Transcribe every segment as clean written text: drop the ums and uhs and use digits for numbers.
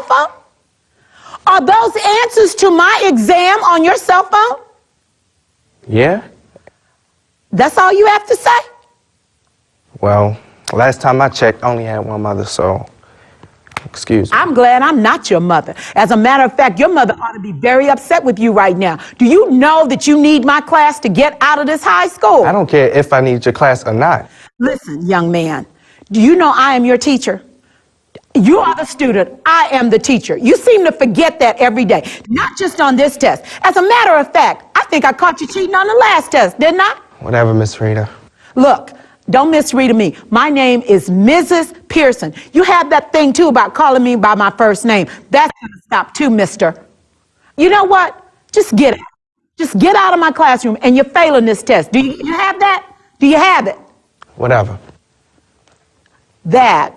phone? Are those answers to my exam on your cell phone? Yeah? That's all you have to say? Well, last time I checked, I only had one mother, so excuse me. I'm glad I'm not your mother. As a matter of fact, your mother ought to be very upset with you right now. Do you know that you need my class to get out of this high school? I don't care if I need your class or not. Listen, young man, do you know I am your teacher? You are the student. I am the teacher. You seem to forget that every day, not just on this test. As a matter of fact, I think I caught you cheating on the last test, didn't I? Whatever, Miss Rita. Look, don't misread me. My name is Mrs. Pearson. You have that thing, too, about calling me by my first name. That's going to stop, too, mister. You know what? Just get out. Just get out of my classroom, and you're failing this test. Do you have that? Do you have it? Whatever. That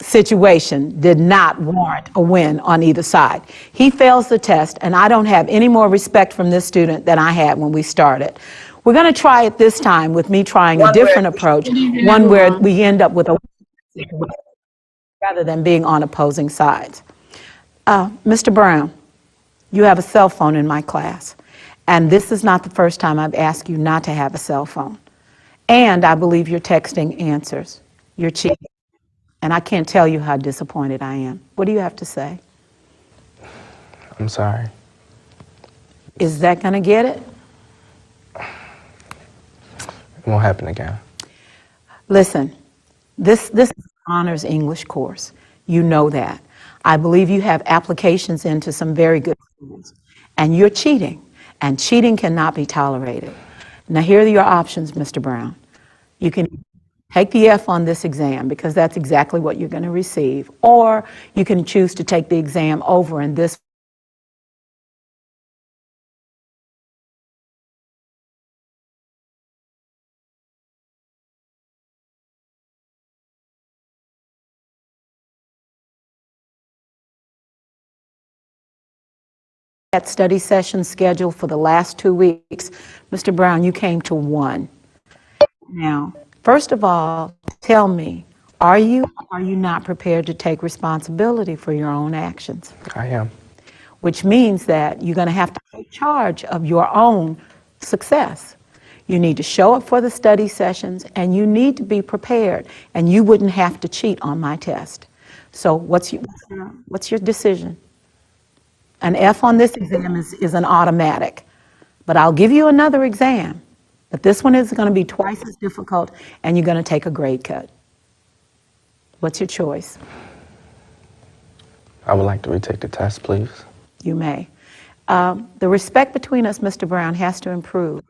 situation did not warrant a win on either side. He fails the test, and I don't have any more respect from this student than I had when we started. We're going to try it this time with me trying a different approach, one where we end up with a rather than being on opposing sides. Mr. Brown, you have a cell phone in my class, and this is not the first time I've asked you not to have a cell phone. And I believe you're texting answers. You're cheating. And I can't tell you how disappointed I am. What do you have to say? I'm sorry. Is that going to get it? It won't happen again. Listen, this is an honors English course. You know that. I believe you have applications into some very good schools. And you're cheating. And cheating cannot be tolerated. Now, here are your options, Mr. Brown. You can take the F on this exam because that's exactly what you're going to receive. Or you can choose to take the exam over in this that study session scheduled for the last 2 weeks. Mr. Brown, you came to one. Now, first of all, tell me, are you not prepared to take responsibility for your own actions? I am. Which means that you're going to have to take charge of your own success. You need to show up for the study sessions, and you need to be prepared, and you wouldn't have to cheat on my test. So what's your decision? An F on this exam is an automatic, but I'll give you another exam. But this one is going to be twice as difficult, and you're going to take a grade cut. What's your choice? I would like to retake the test, please. You may. The respect between us, Mr. Brown, has to improve.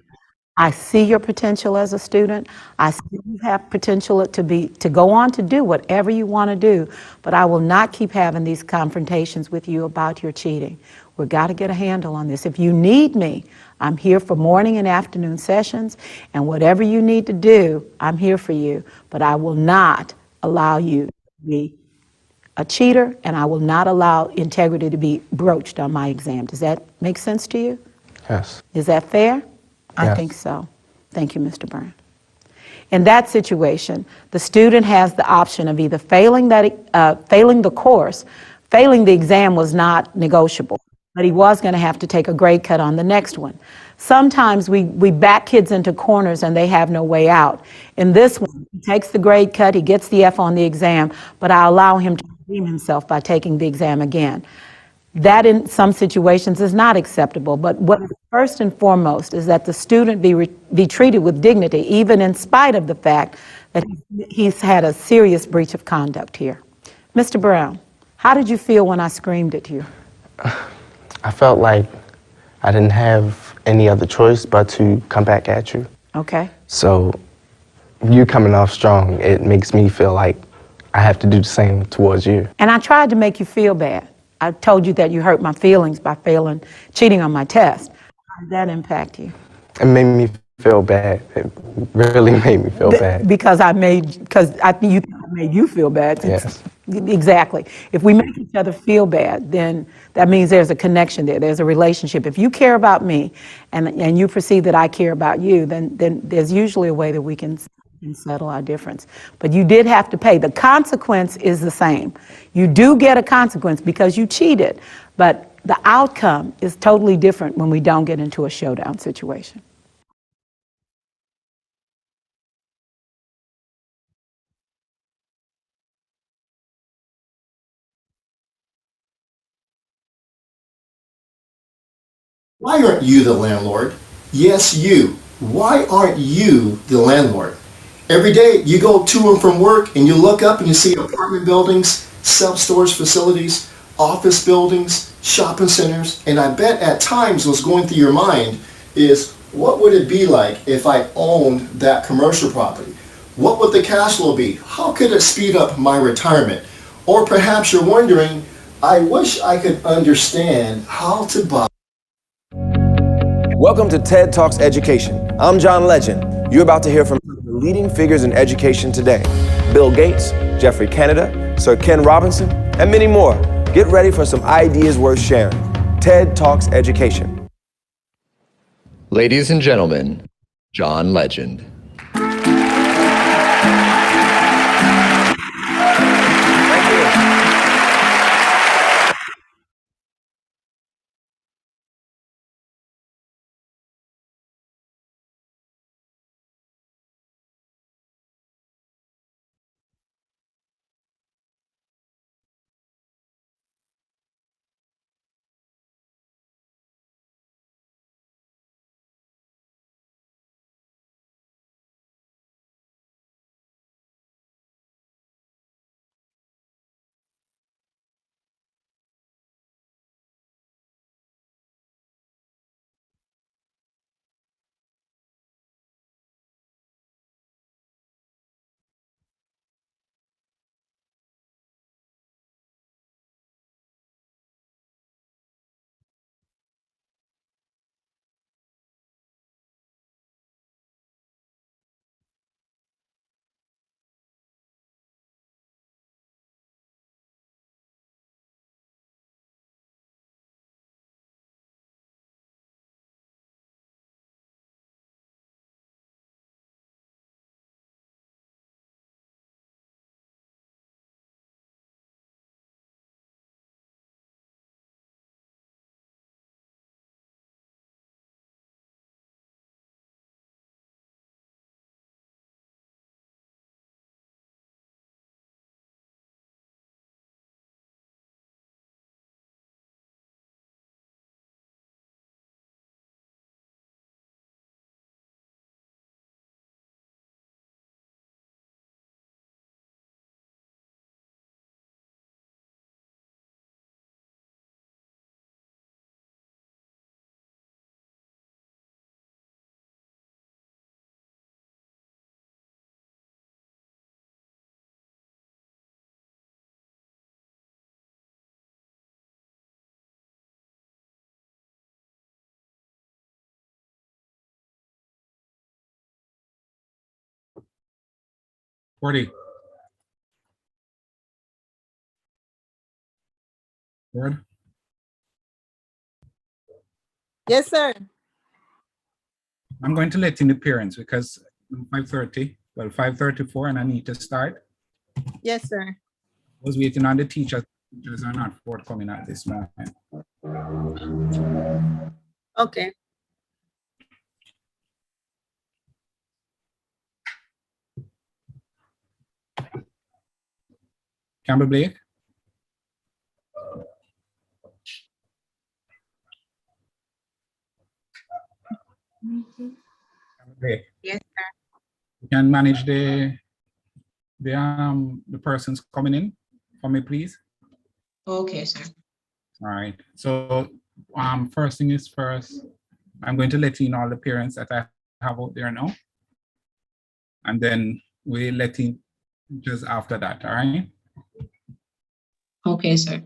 I see your potential as a student. I see you have potential to go on to do whatever you want to do, but I will not keep having these confrontations with you about your cheating. We've got to get a handle on this. If you need me, I'm here for morning and afternoon sessions, and whatever you need to do, I'm here for you, but I will not allow you to be a cheater, and I will not allow integrity to be broached on my exam. Does that make sense to you? Yes. Is that fair? I Yes. think so. Thank you, Mr. Brown. In that situation, the student has the option of either failing the course. Failing the exam was not negotiable, but he was going to have to take a grade cut on the next one. Sometimes we back kids into corners and they have no way out. In this one, he takes the grade cut, he gets the F on the exam, but I allow him to redeem himself by taking the exam again. That in some situations is not acceptable, but what first and foremost is that the student be treated with dignity, even in spite of the fact that he's had a serious breach of conduct here. Mr. Brown, how did you feel when I screamed at you? I felt like I didn't have any other choice but to come back at you. Okay. So you coming off strong, it makes me feel like I have to do the same towards you. And I tried to make you feel bad. I told you that you hurt my feelings by cheating on my test. How did that impact you? It made me feel bad. It really made me feel bad. Because I made you feel bad. Yes. Exactly. If we make each other feel bad, then that means there's a connection there. There's a relationship. If you care about me and you perceive that I care about you, then there's usually a way that we can and settle our difference. But you did have to pay. The consequence is the same. You do get a consequence because you cheated, but the outcome is totally different when we don't get into a showdown situation. Why aren't you the landlord? Yes, you. Why aren't you the landlord? Every day you go to and from work and you look up and you see apartment buildings, self-storage facilities, office buildings, shopping centers, and I bet at times what's going through your mind is, what would it be like if I owned that commercial property? What would the cash flow be? How could it speed up my retirement? Or perhaps you're wondering, I wish I could understand how to buy. Welcome to TED Talks Education. I'm John Legend. You're about to hear from the leading figures in education today. Bill Gates, Jeffrey Canada, Sir Ken Robinson, and many more. Get ready for some ideas worth sharing. TED Talks Education. Ladies and gentlemen, John Legend. Word. Yes, sir. I'm going to let in the parents because 5:30, well, 5:34, and I need to start. Yes, sir. I was waiting on the teachers. Teachers are not forthcoming at this moment. Okay. Campbell Blake? Campbell Blake. Yes, You can manage the persons coming in for me, please. Okay, sir. All right. So first thing is first, I'm going to let in all the parents that I have out there now. And then we'll let in just after that, all right? Okay, sir.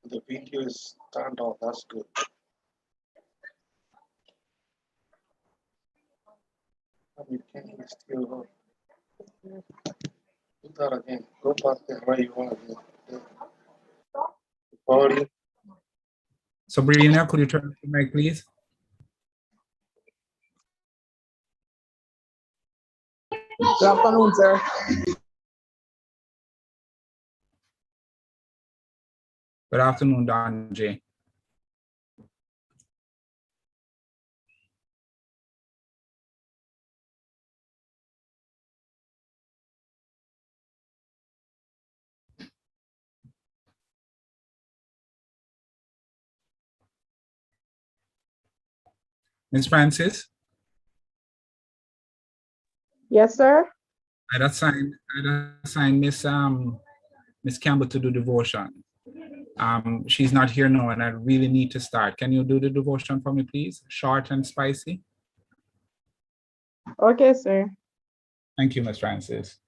The video is turned on. That's good. You can still go. Do that again. Go back there where you want to be. Audio. Sabrina, could you turn on the mic, please? Good afternoon, sir. Good afternoon, Don J. Ms. Francis, Yes, sir. I'd assign Miss Campbell to do devotion. She's not here now, and I really need to start. Can you do the devotion for me, please? Short and spicy. Okay, sir. Thank you, Ms. Francis.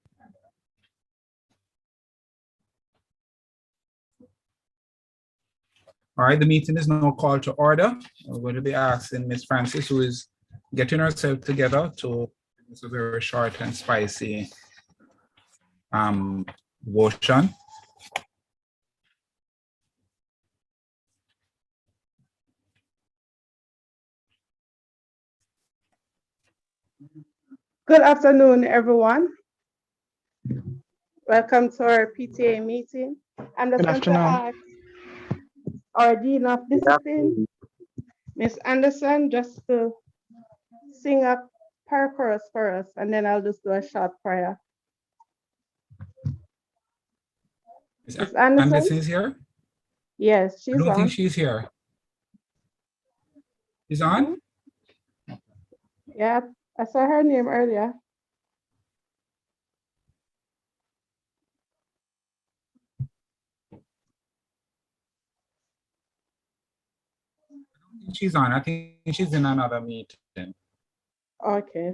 All right, the meeting is now called to order. We're going to be asking Ms. Francis, who is getting herself together, to do a very short and spicy devotion. Good afternoon, everyone. Welcome to our PTA meeting. I'm just going to ask our Dean of Discipline, Ms. Anderson, just to sing a prayer chorus for us, and then I'll just do a short prayer. Ms. Anderson is here? Yes, she's on. I don't think she's here. She's on? Yeah, I saw her name earlier. She's on. I think she's in another meeting. Okay.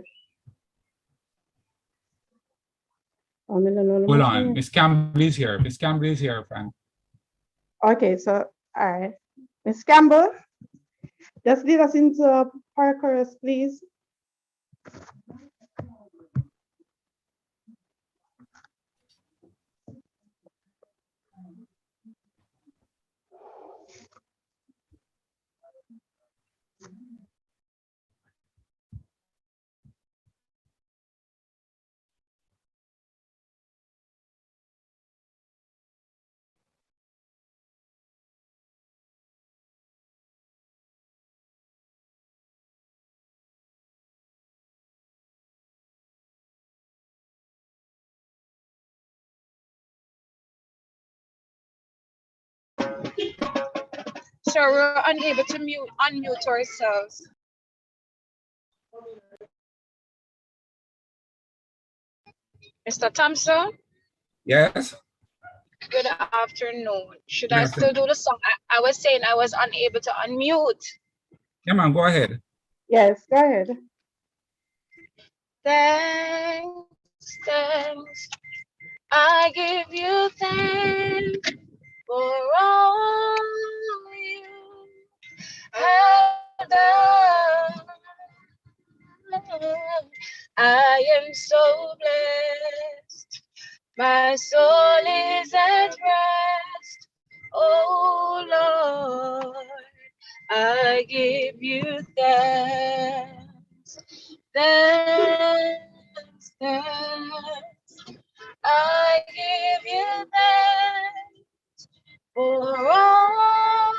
Hold on. Miss Campbell is here. Miss Campbell is here, friend. Okay, so, all right. Ms. Campbell, just lead us into a prayer chorus, please. Sir, we're unable to unmute ourselves. Mr. Thompson? Yes? Good afternoon. Should I still do the song? I was saying I was unable to unmute. Yeah, man, go ahead. Yes, go ahead. Thanks. I give you thanks for all you have done. I am so blessed. My soul is at rest. Oh Lord, I give you thanks. Thanks. I give you thanks for all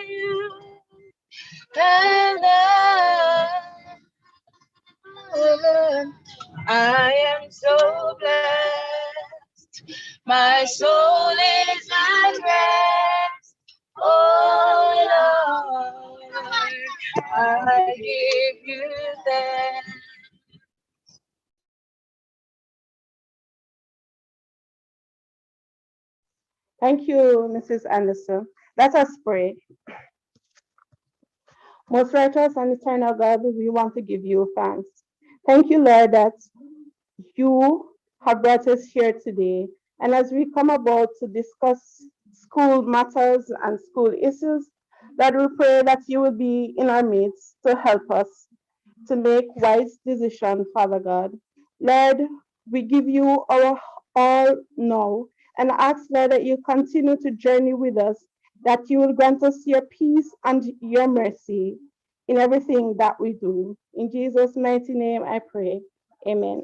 you have done. I am so blessed. My soul is at rest. Oh Lord, I give you thanks. Thank you, Mrs. Anderson. Let us pray. Most righteous and eternal God, we want to give you thanks. Thank you, Lord, that you have brought us here today And as we come about to discuss school matters and school issues, that we pray that you will be in our midst to help us to make wise decisions, Father God. Lord, we give you our all now and ask, Lord, that you continue to journey with us, that you will grant us your peace and your mercy in everything that we do. In Jesus' mighty name I pray. Amen.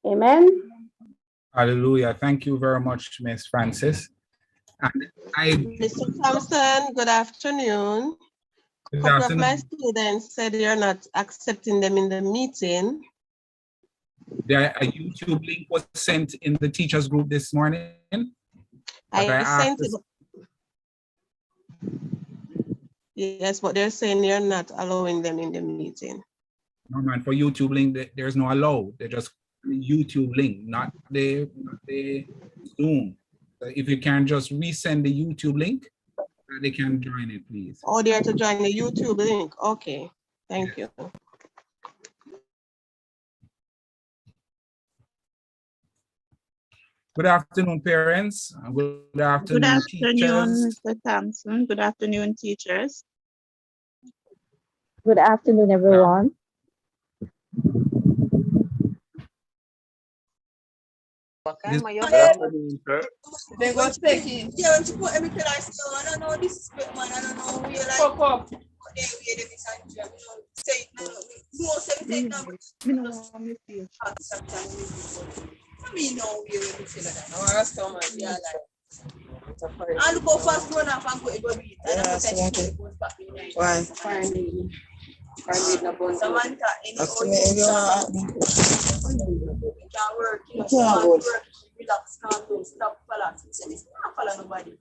Amen. Hallelujah. Thank you very much, Miss Francis. And Mr. Thompson, good afternoon. A couple of my students said you're not accepting them in the meeting. A YouTube link was sent in the teachers group this morning. I sent it. Yes, but they're saying you're not allowing them in the meeting. No, man, for YouTube link, there's no allow. They're just YouTube link, not the Zoom. So if you can just resend the YouTube link, they can join it, please. Oh, they are to join the YouTube link. Okay, thank you. Good afternoon, parents. Good afternoon, teachers. Mr. Thompson. Good afternoon, teachers. Good afternoon, everyone. Good afternoon, sir. They go taking. Yeah, when you put everything I saw, I don't know this is good, man. I don't know where like. Pop up. They say no, no, say no. I mean, no, we will say that. No, I was so much. Yeah, like. I'll go fast run up and go eat. Why? Samantha, any work, you can't work, relax, can't do, stop, balance. It's not follow nobody.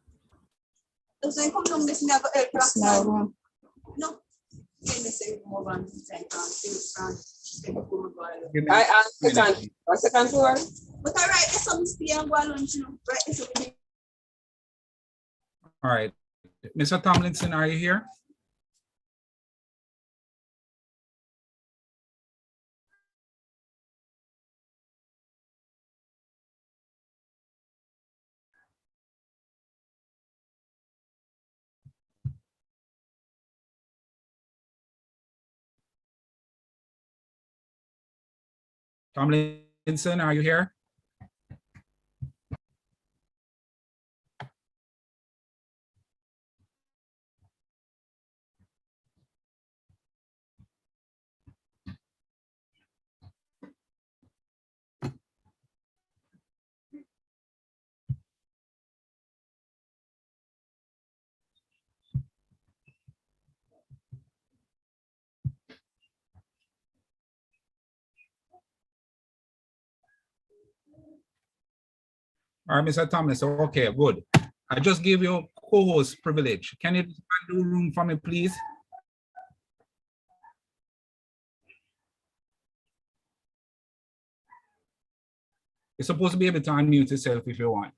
Doesn't come down this never help. No. I asked the second floor. But I write some stay and go lunch, you know. Write something. All right. Mr. Tomlinson, are you here? Tomlinson, are you here? All right, Mr. Thomas. Okay, good. I just gave you co-host privilege. Can you do room for me, please? You're supposed to be able to unmute yourself if you want.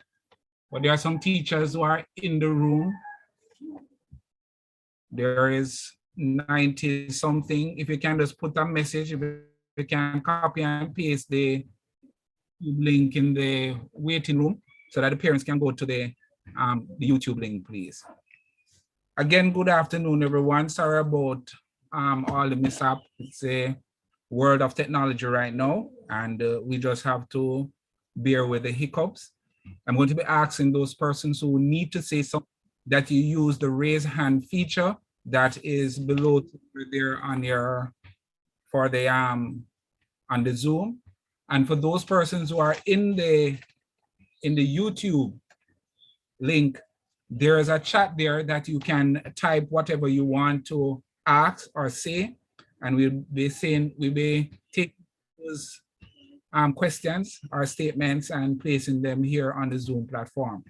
But there are some teachers who are in the room. There is 90 something. If you can just put a message, if you can copy and paste the link in the waiting room so that the parents can go to the YouTube link, please. Again, good afternoon, everyone. Sorry about all the mishap. It's a world of technology right now, and we just have to bear with the hiccups. I'm going to be asking those persons who need to say something that you use the raise hand feature that is below there on your for the on the Zoom. And for those persons who are in the YouTube link, there is a chat there that you can type whatever you want to ask or say, and we'll be taking those questions or statements and placing them here on the Zoom platform.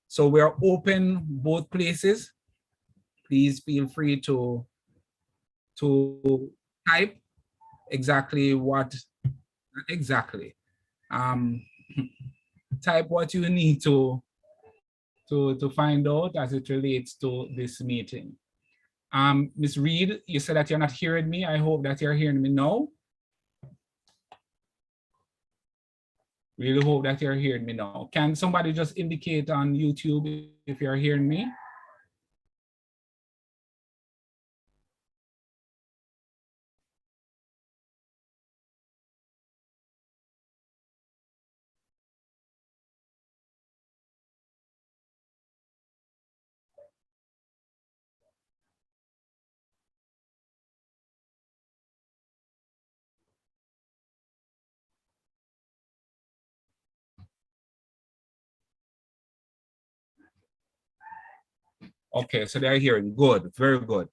So we're open both places. Please feel free to type exactly what type what you need to find out as it relates to this meeting. Ms. Reed, you said that you're not hearing me. I hope that you're hearing me now. Really hope that you're hearing me now. Can somebody just indicate on YouTube if you're hearing me? Okay, so they're hearing. Good, very good.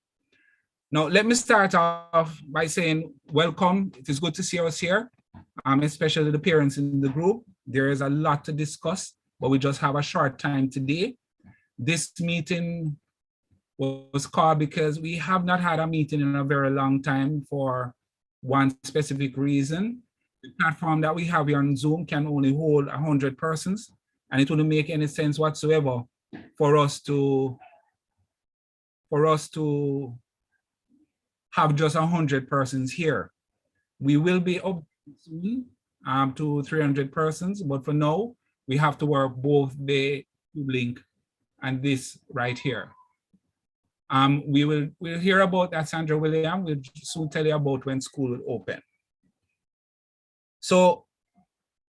Now, let me start off by saying welcome. It is good to see us here, especially the parents in the group. There is a lot to discuss, but we just have a short time today. This meeting was called because we have not had a meeting in a very long time for one specific reason. The platform that we have here on Zoom can only hold 100 persons, and it wouldn't make any sense whatsoever for us to have just 100 persons here. We will be up soon to 300 persons, but for now, we have to work both the link and this right here. We'll hear about that, Sandra William. We'll soon tell you about when school will open. So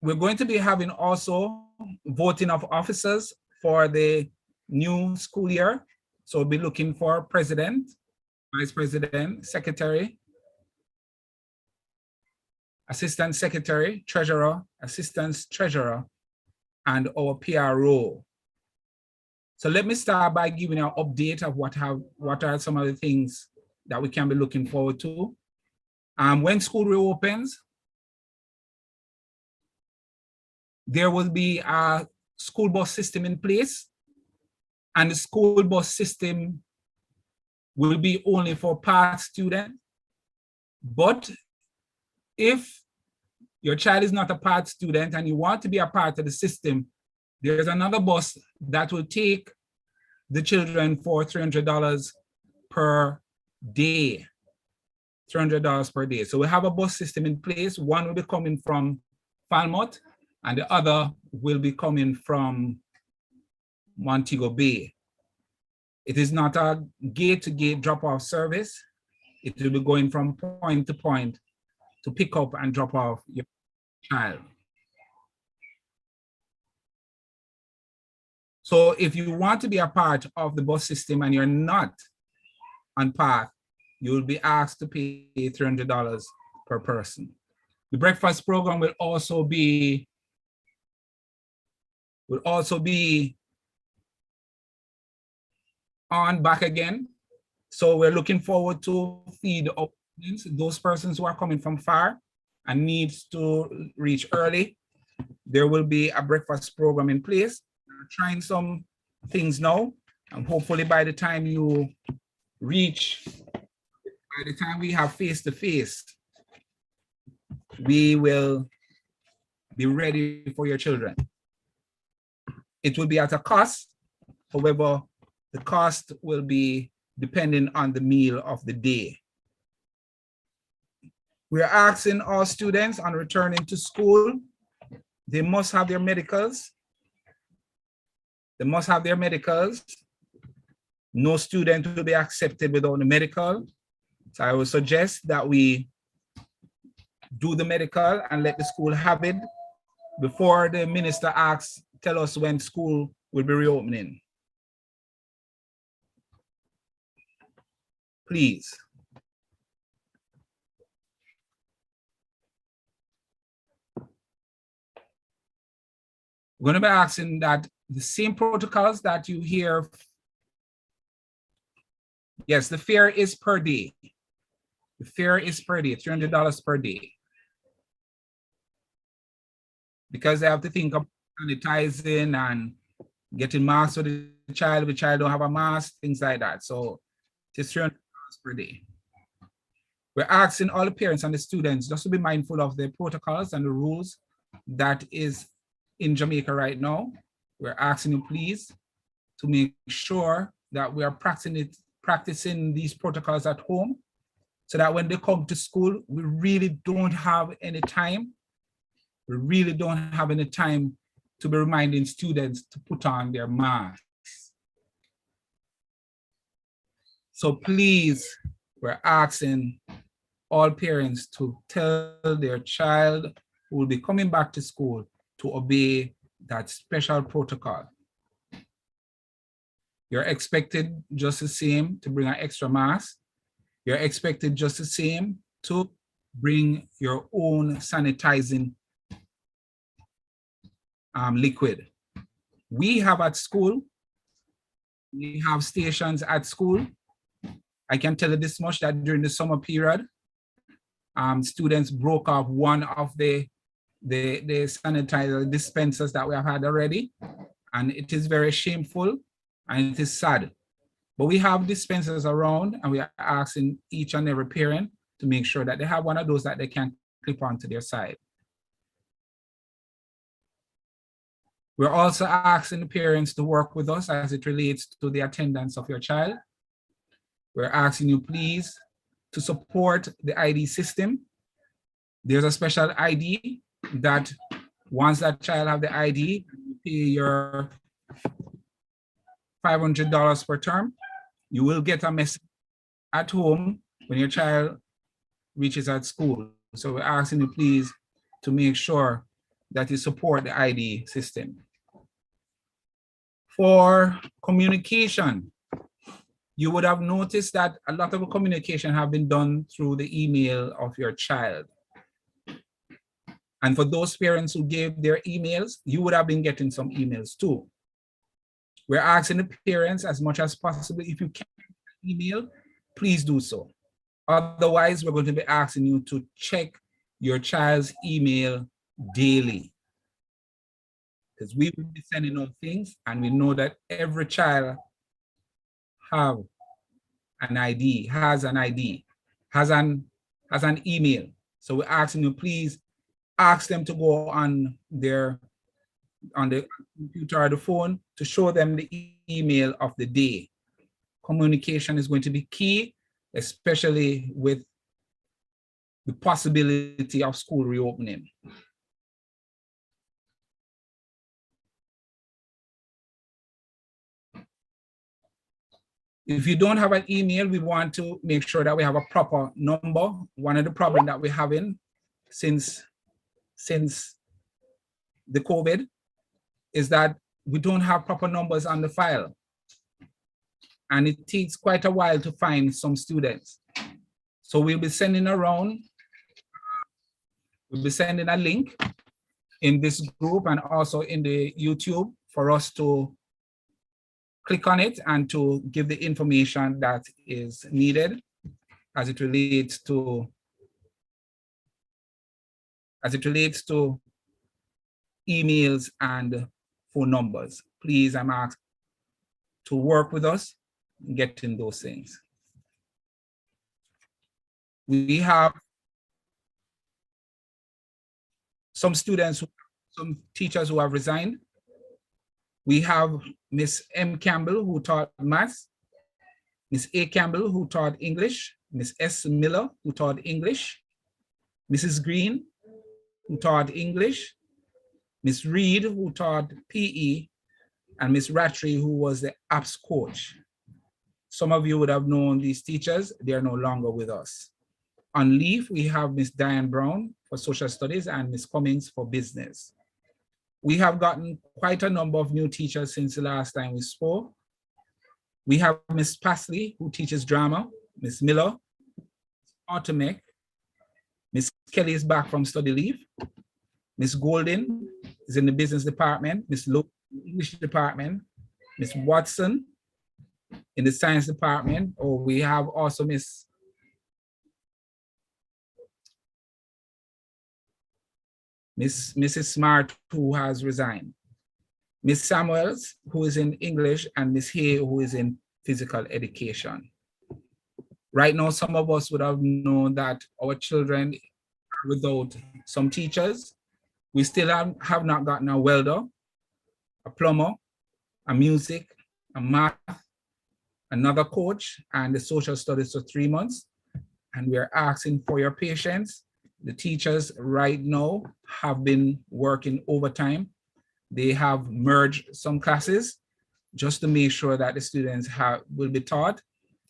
we're going to be having also voting of officers for the new school year. So we'll be looking for president, vice president, secretary, assistant secretary, treasurer, assistant treasurer, and our PRO. So let me start by giving you an update of what are some of the things that we can be looking forward to. When school reopens, there will be a school bus system in place, and the school bus system will be only for part student. But if your child is not a part student and you want to be a part of the system, there's another bus that will take the children for $300 per day. $300 per day. So we have a bus system in place. One will be coming from Falmouth, and the other will be coming from Montego Bay. It is not a gate-to-gate drop-off service. It will be going from point to point to pick up and drop off your child. So if you want to be a part of the bus system and you're not on path, you will be asked to pay $300 per person. The breakfast program will also be on back again. So we're looking forward to feed those persons who are coming from far and needs to reach early. There will be a breakfast program in place. We're trying some things now, and hopefully by the time you reach, by the time we have face-to-face, we will be ready for your children. It will be at a cost. However, the cost will be depending on the meal of the day. We are asking all students on returning to school, they must have their medicals. They must have their medicals. No student will be accepted without the medical. So I would suggest that we do the medical and let the school have it before the minister tell us when school will be reopening. Please. We're going to be asking that the same protocols that you hear. Yes, the fare is per day. The fare is per day, $300 per day. Because they have to think of sanitizing and getting masks for the child don't have a mask, things like that. So it's $300 per day. We're asking all the parents and the students just to be mindful of the protocols and the rules that is in Jamaica right now. We're asking you please to make sure that we are practicing these protocols at home, so that when they come to school, we really don't have any time We really don't have any time to be reminding students to put on their masks. So please, we're asking all parents to tell their child who will be coming back to school to obey that special protocol. You're expected just the same to bring an extra mask. You're expected just the same to bring your own sanitizing liquid. We have at school, we have stations at school. I can tell you this much, that during the summer period, students broke off one of the sanitizer dispensers that we have had already. And it is very shameful and it is sad. But we have dispensers around, and we are asking each and every parent to make sure that they have one of those that they can clip onto their side. We're also asking the parents to work with us as it relates to the attendance of your child. We're asking you please to support the ID system. There's a special ID that once that child have the ID, you pay your $500 per term. You will get a message at home when your child reaches at school. So we're asking you please to make sure that you support the ID system. For communication, you would have noticed that a lot of communication have been done through the email of your child. And for those parents who gave their emails, you would have been getting some emails too. We're asking the parents as much as possible, if you can email, please do so. Otherwise, we're going to be asking you to check your child's email daily. Because we will be sending out things, and we know that every child have an ID, has an email. So we're asking you, please ask them to go on the computer or the phone to show them the email of the day. Communication is going to be key, especially with the possibility of school reopening. If you don't have an email, we want to make sure that we have a proper number. One of the problems that we're having since the COVID is that we don't have proper numbers on the file. And it takes quite a while to find some students. So we'll be sending around, we'll be sending a link in this group and also in the YouTube for us to click on it and to give the information that is needed as it relates to emails and phone numbers. Please, I'm asked to work with us in getting those things. We have some teachers who have resigned. We have Miss M. Campbell, who taught maths, Miss A. Campbell, who taught English, Miss S. Miller, who taught English, Mrs. Green, who taught English, Miss Reed, who taught PE, and Miss Rattray, who was the APS coach. Some of you would have known these teachers. They are no longer with us. On leave, we have Miss Diane Brown for social studies and Miss Cummings for business. We have gotten quite a number of new teachers since the last time we spoke. We have Miss Pasley, who teaches drama, Miss Miller, Automek, Miss Kelly is back from study leave, Miss Golden is in the business department, Miss Lowe in the English department, Miss Watson in the science department, or we have also Mrs. Smart, who has resigned, Miss Samuels, who is in English, and Miss Hay, who is in physical education. Right now, some of us would have known that our children are without some teachers. We still have not gotten a welder, a plumber, a music, a math, another coach, and the social studies for 3 months. And we are asking for your patience The teachers right now have been working overtime. They have merged some classes just to make sure that the students will be taught,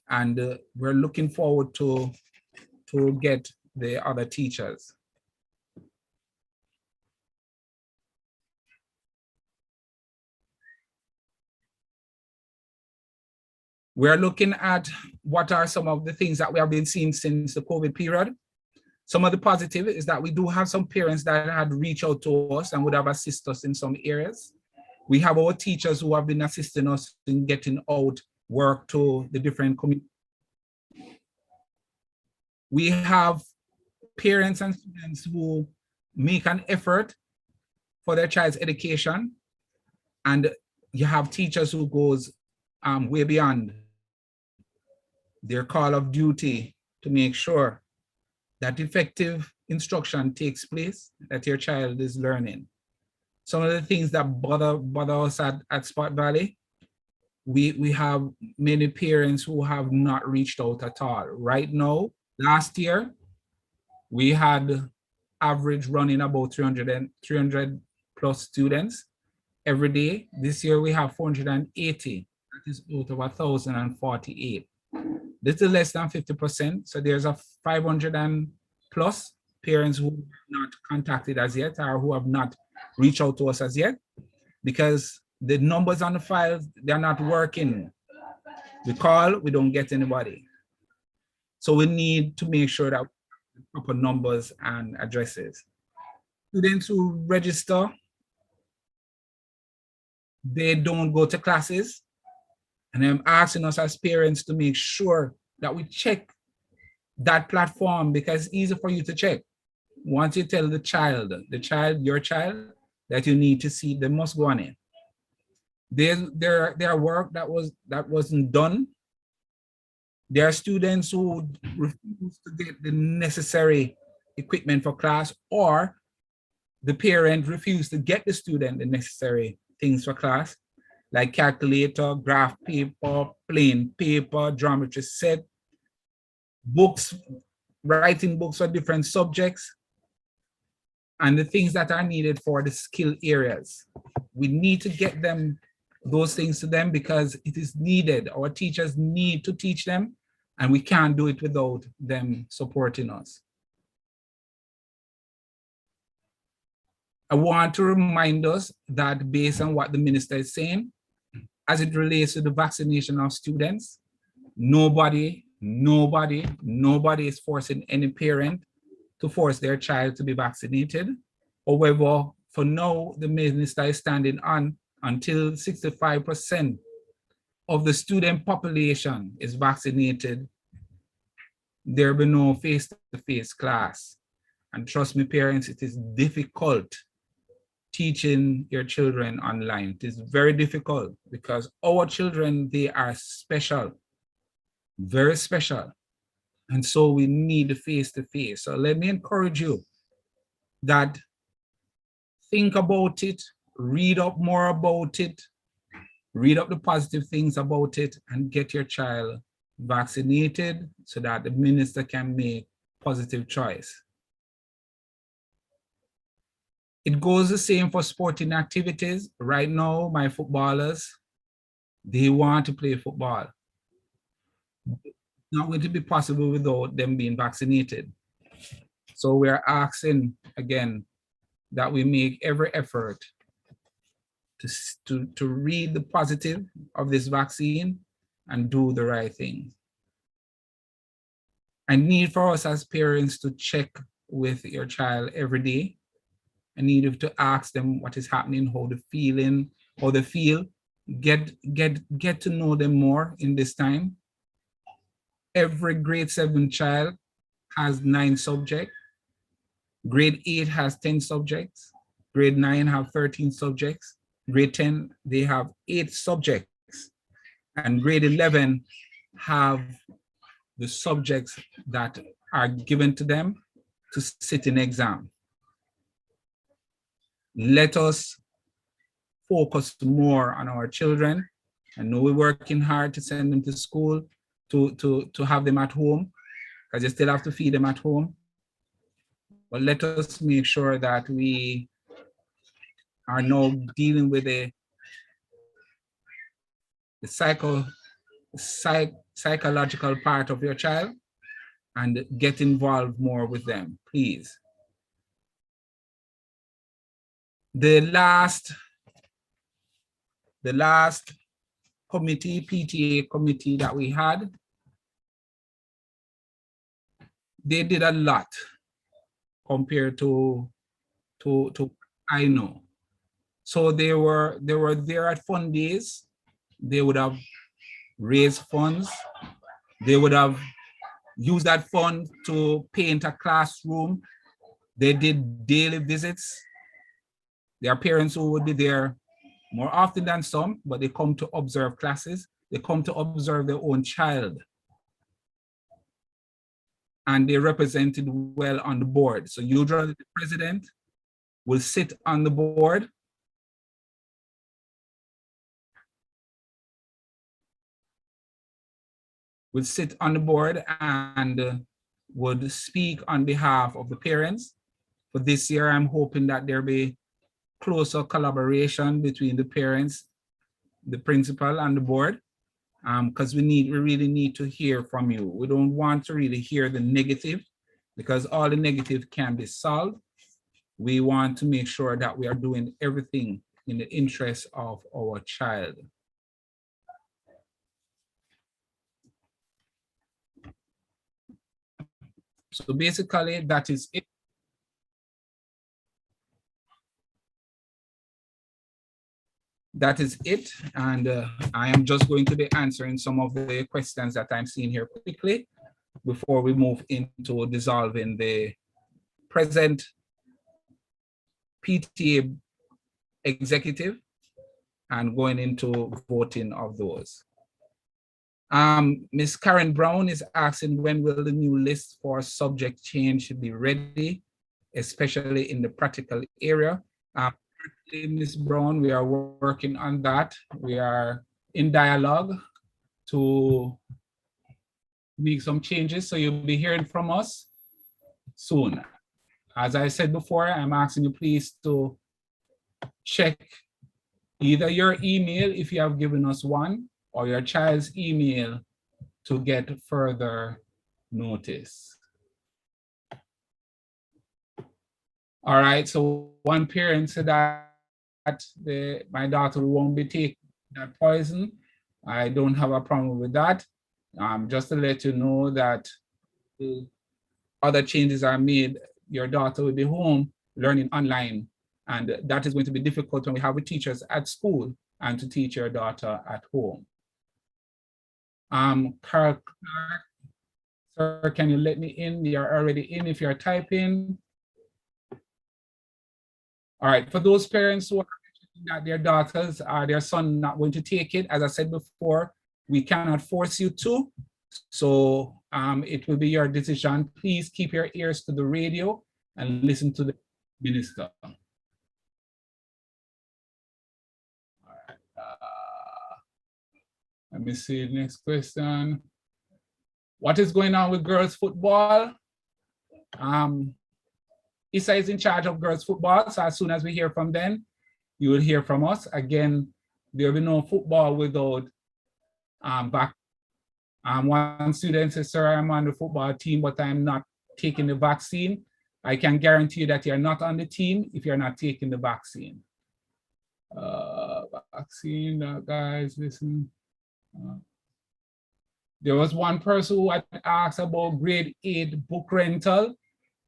and we're looking forward to get the other teachers. We're looking at what are some of the things that we have been seeing since the COVID period. Some of the positive is that we do have some parents that had reached out to us and would have assisted us in some areas. We have our teachers who have been assisting us in getting out work to the different communities. We have parents and students who make an effort for their child's education, and you have teachers who goes way beyond their call of duty to make sure that effective instruction takes place, that your child is learning. Some of the things that bother us at Spot Valley, we have many parents who have not reached out at all. Right now, last year, we had average running about 300 plus students every day. This year we have 480. That is out of 1,048. This is less than 50%. So there's a 500 and plus parents who have not contacted us yet, or who have not reached out to us as yet, because the numbers on the files, they're not working. We call, we don't get anybody. So we need to make sure that proper numbers and addresses. Students who register, they don't go to classes. And I'm asking us as parents to make sure that we check that platform, because it's easy for you to check. Once you tell your child, your child, that you need to see, they must go on it. There are work that wasn't done. There are students who refuse to get the necessary equipment for class, or the parent refused to get the student the necessary things for class, like calculator, graph paper, plain paper, geometry set, books, writing books for different subjects, and the things that are needed for the skill areas. We need to get them those things to them because it is needed. Our teachers need to teach them, and we can't do it without them supporting us. I want to remind us that based on what the minister is saying, as it relates to the vaccination of students, nobody is forcing any parent to force their child to be vaccinated. However, for now, the minister is standing on until 65% of the student population is vaccinated, there will be no face-to-face class. And trust me, parents, it is difficult teaching your children online. It is very difficult because our children, they are special, very special. And so we need face-to-face. So let me encourage you that think about it, read up more about it, read up the positive things about it, and get your child vaccinated so that the minister can make positive choice. It goes the same for sporting activities. Right now, my footballers, they want to play football. It's not going to be possible without them being vaccinated. So we're asking, again, that we make every effort to read the positive of this vaccine and do the right thing. I need for us as parents to check with your child every day. I need you to ask them what is happening, how they're feeling, how they feel. Get to know them more in this time. Every grade 7 child has 9 subjects. Grade 8 has 10 subjects. Grade 9 have 13 subjects. Grade 10, they have 8 subjects. And grade 11 have the subjects that are given to them to sit in exam. Let us focus more on our children. I know we're working hard to send them to school, to have them at home, because you still have to feed them at home. but let us make sure that we are now dealing with the psychological part of your child and get involved more with them, please. The last committee, PTA committee that we had, they did a lot compared to I know. So they were there at fund days. They would have raised funds. They would have used that fund to paint a classroom. They did daily visits. There are parents who would be there more often than some, but they come to observe classes. They come to observe their own child. And they represented well on the board. So usually the president will sit on the board. Will sit on the board and would speak on behalf of the parents. For this year, I'm hoping that there be closer collaboration between the parents, the principal, and the board, because we really need to hear from you. We don't want to really hear the negative, because all the negative can be solved. We want to make sure that we are doing everything in the interest of our child. So basically, that is it. That is it, and I am just going to be answering some of the questions that I'm seeing here quickly before we move into dissolving the present PTA executive and going into voting of those. Ms. Karen Brown is asking, when will the new list for subject change be ready, especially in the practical area? Ms. Brown, we are working on that. We are in dialogue to make some changes, so you'll be hearing from us soon. As I said before, I'm asking you please to check either your email, if you have given us one, or your child's email to get further notice. All right, so one parent said that my daughter won't be taking that poison. I don't have a problem with that. Just to let you know that other changes are made, your daughter will be home learning online, and that is going to be difficult when we have teachers at school and to teach your daughter at home. Carl Clark, sir, can you let me in? You're already in if you're typing. All right, for those parents who are that their daughters or their son not going to take it, as I said before, we cannot force you to. So it will be your decision. Please keep your ears to the radio and listen to the minister. All right. Let me see the next question. What is going on with girls football? Issa is in charge of girls football, so as soon as we hear from them, you will hear from us. Again, there will be no football without back. One student says, sir, I'm on the football team, but I'm not taking the vaccine. I can guarantee you that you're not on the team if you're not taking the vaccine. Vaccine, guys, listen. There was one person who had asked about grade 8 book rental.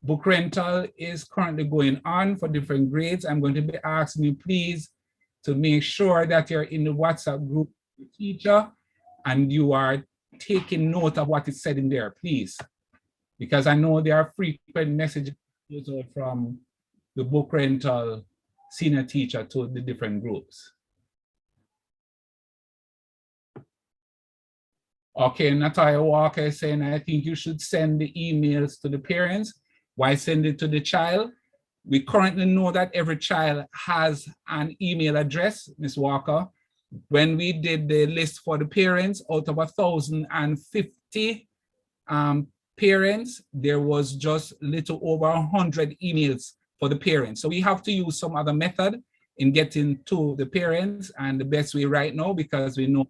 Book rental is currently going on for different grades. I'm going to be asking you please to make sure that you're in the WhatsApp group with the teacher and you are taking note of what is said in there, please. Because I know there are frequent messages from the book rental senior teacher to the different groups. Okay, Natalia Walker is saying, I think you should send the emails to the parents. Why send it to the child? We currently know that every child has an email address, Ms. Walker. When we did the list for the parents, out of 1,050 parents, there was just little over 100 emails for the parents. So we have to use some other method in getting to the parents, and the best way right now, because we know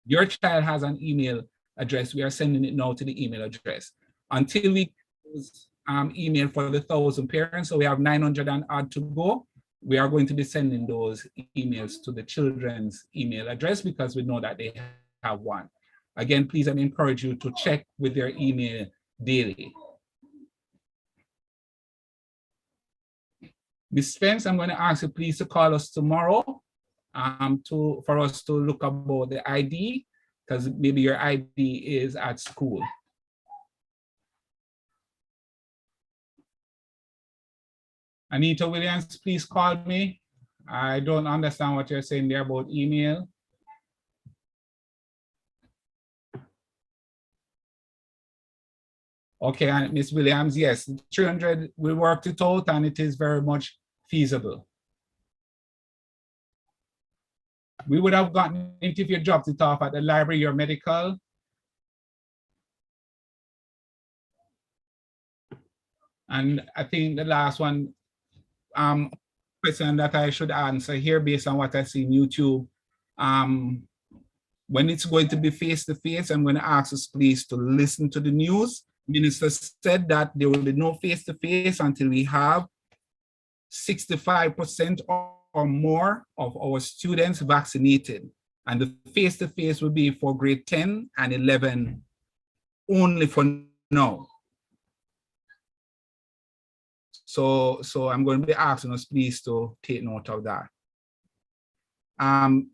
your child has an email address, we are sending it now to the email address. Until we use email for the 1,000 parents, so we have 900 and odd to go, we are going to be sending those emails to the children's email address because we know that they have one. Again, please, I encourage you to check with their email daily. Ms. Spence, I'm going to ask you please to call us tomorrow for us to look about the ID, because maybe your ID is at school. Anita Williams, please call me. I don't understand what you're saying there about email. Okay, and Ms. Williams, yes, 300, we worked it out and it is very much feasible. We would have gotten it if you dropped it off at the library or medical. And I think the last one, question that I should answer here based on what I see in YouTube. When it's going to be face-to-face, I'm going to ask us please to listen to the news. Minister said that there will be no face-to-face until we have 65% or more of our students vaccinated. And the face-to-face will be for grade 10 and 11 only for now. So I'm going to be asking us please to take note of that.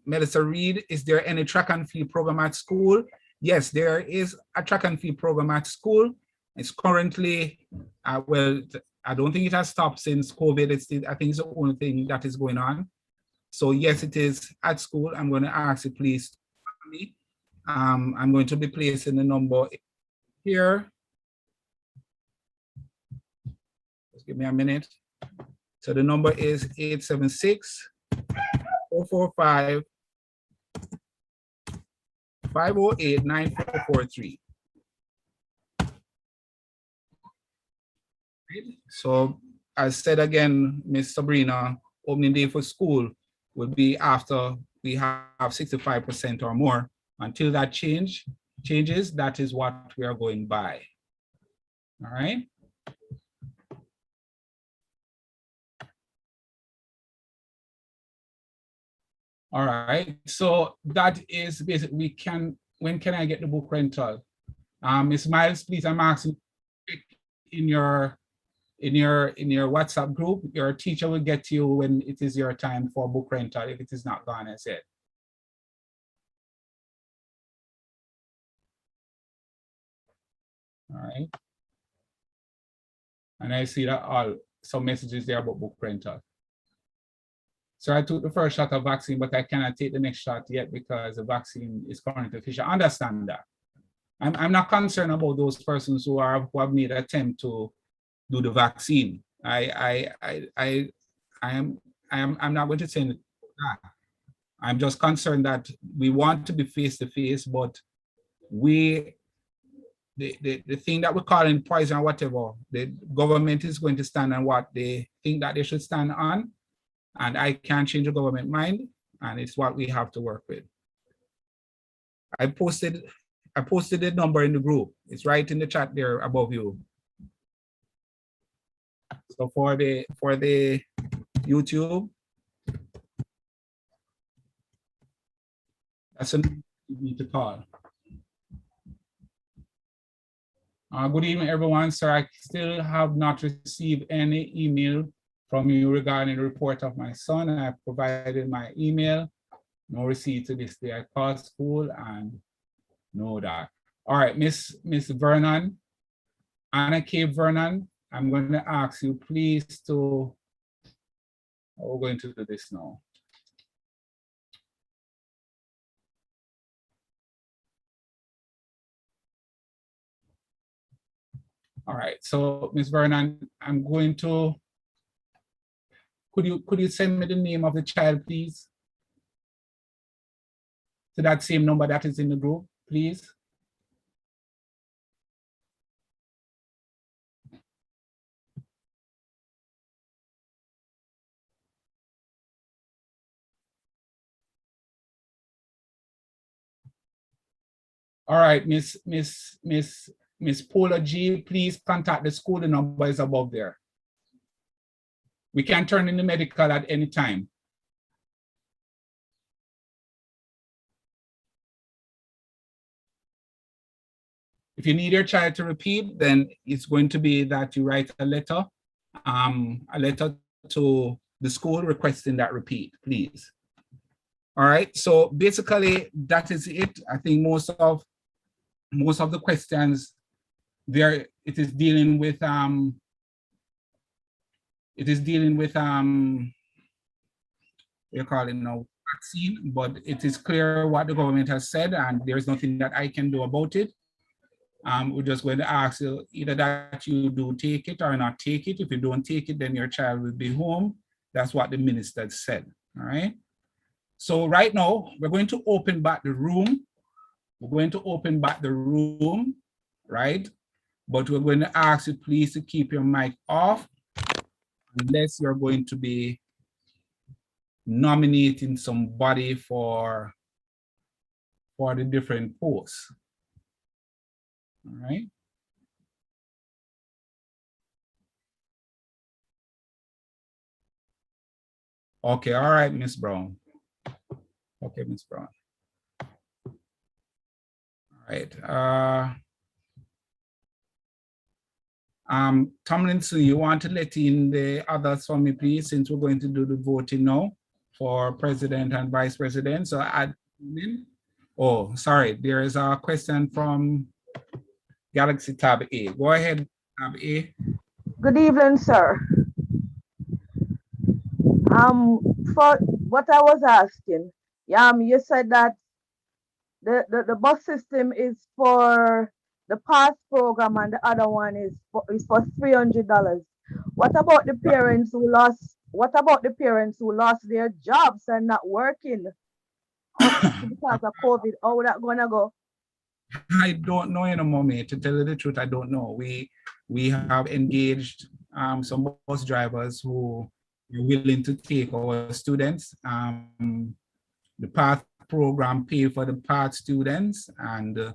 Melissa Reed, is there any track and field program at school? Yes, there is a track and field program at school. It's currently, well, I don't think it has stopped since COVID. I think it's the only thing that is going on. So yes, it is at school. I'm going to ask you please to call me. I'm going to be placing the number here. Just give me a minute. So the number is 876-445-508-9443. So as said again, Ms. Sabrina, opening day for school will be after we have 65% or more. Until that changes, that is what we are going by. All right. All right, so that is basically, when can I get the book rental? Ms. Miles, please, I'm asking in your WhatsApp group, your teacher will get you when it is your time for book rental, if it is not gone as yet. All right. And I see that some messages there about book rental. So I took the first shot of vaccine, but I cannot take the next shot yet because the vaccine is currently official. I understand that. I'm not concerned about those persons who have made an attempt to do the vaccine. I'm not going to say that. I'm just concerned that we want to be face-to-face, but the thing that we're calling poison or whatever, the government is going to stand on what they think that they should stand on. And I can't change the government mind, and it's what we have to work with. I posted the number in the group. It's right in the chat there above you. So for the YouTube, that's a number you need to call. Good evening, everyone. Sir, I still have not received any email from you regarding the report of my son. I provided my email, no receipt to this day. I called school and know that. All right, Miss Vernon, Anna K. Vernon, I'm going to ask you please to, we're going to do this now. All right, so Miss Vernon, I'm going to, could you send me the name of the child, please? To that same number that is in the group, please. All right, Miss Paula G, please contact the school. The number is above there. We can turn in the medical at any time. If you need your child to repeat, then it's going to be that you write a letter to the school requesting that repeat, please. All right, so basically that is it. I think most of the questions there, it is dealing with what you call it now, vaccine, but it is clear what the government has said, and there's nothing that I can do about it. We're just going to ask you either that you do take it or not take it. If you don't take it, then your child will be home. That's what the minister said, all right? So right now, we're going to open back the room. We're going to open back the room, right? But we're going to ask you please to keep your mic off unless you're going to be nominating somebody for the different posts, all right? Okay, all right, Miss Brown. Okay, Miss Brown. All right. Tomlinson, you want to let in the others for me, please, since we're going to do the voting now for president and vice president. So add in. Oh, sorry, there is a question from Galaxy Tab A. Go ahead, Tab A. Good evening, sir. For what I was asking, you said that the bus system is for the PASS program and the other one is for $300. What about the parents who lost? What about the parents who lost their jobs and not working because of COVID? How that gonna go? I don't know, Mommy. To tell you the truth, I don't know. We have engaged some bus drivers who are willing to take our students. The PATH program pay for the PATH students, and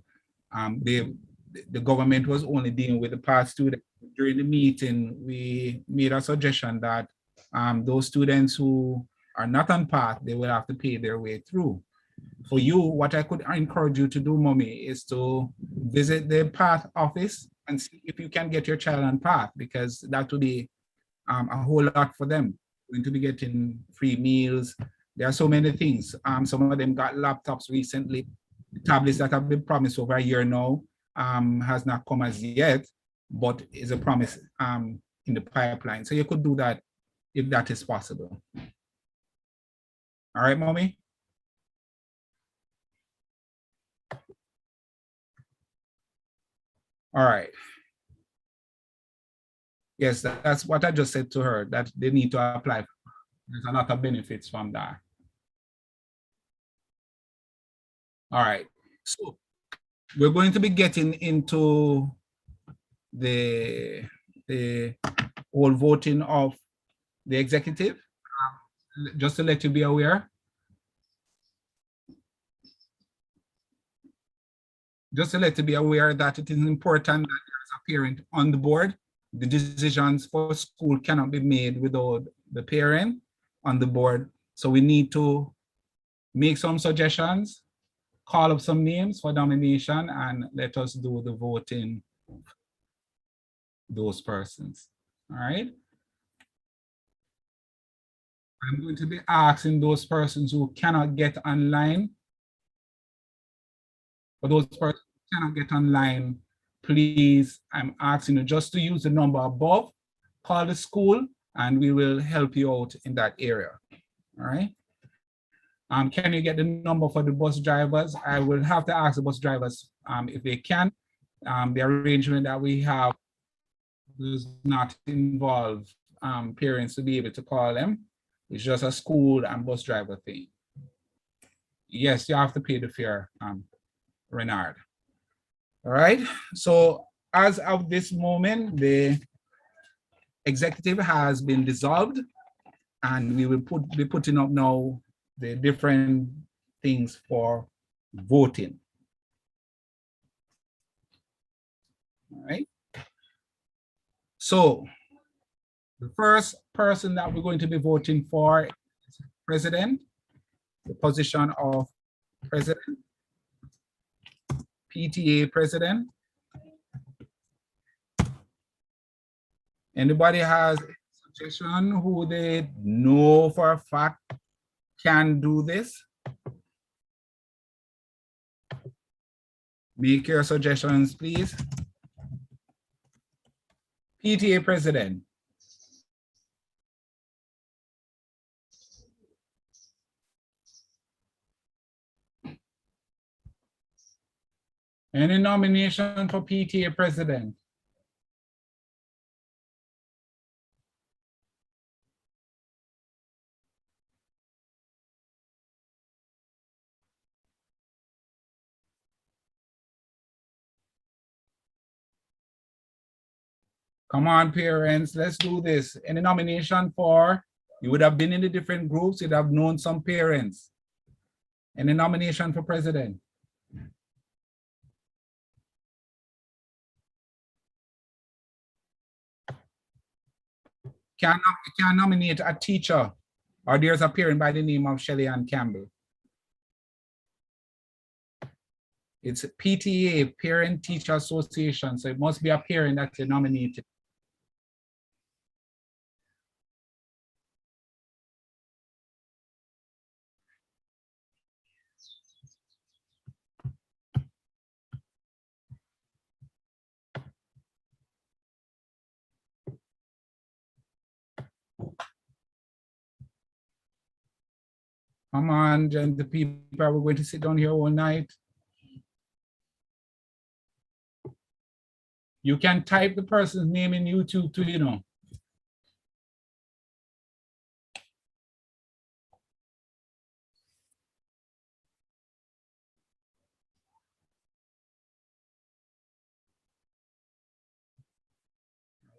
the government was only dealing with the PATH students. During the meeting, we made a suggestion that those students who are not on PATH, they will have to pay their way through. For you, what I could encourage you to do, Mommy, is to visit the PATH office and see if you can get your child on PATH, because that would be a whole lot for them. Going to be getting free meals. There are so many things. Some of them got laptops recently. The tablets that have been promised over a year now has not come as yet, but is a promise in the pipeline. So you could do that if that is possible. All right, Mommy? All right. Yes, that's what I just said to her, that they need to apply. There's a lot of benefits from that. All right, so we're going to be getting into the whole voting of the executive. Just to let you be aware. Just to let you be aware that it is important that there's a parent on the board. The decisions for school cannot be made without the parent on the board. So we need to make some suggestions, call up some names for nomination, and let us do the voting those persons. All right. I'm going to be asking those persons who cannot get online. For those persons who cannot get online, please, I'm asking you just to use the number above, call the school, and we will help you out in that area. All right. Can you get the number for the bus drivers? I will have to ask the bus drivers if they can. The arrangement that we have does not involve parents to be able to call them. It's just a school and bus driver thing. Yes, you have to pay the fare, Renard. All right, so as of this moment, the executive has been dissolved, and we will be putting up now the different things for voting. All right. So the first person that we're going to be voting for is president, the position of president, PTA president. Anybody has a suggestion who they know for a fact can do this? Make your suggestions, please. PTA president. Any nomination for PTA president? Come on, parents, let's do this. Any nomination for, you would have been in the different groups, you'd have known some parents. Any nomination for president? Can nominate a teacher, or there's a parent by the name of Shelly Ann Campbell. It's a PTA, Parent Teacher Association, so it must be a parent that's nominated. Come on, gentle people, we're going to sit down here all night. You can type the person's name in YouTube too, you know.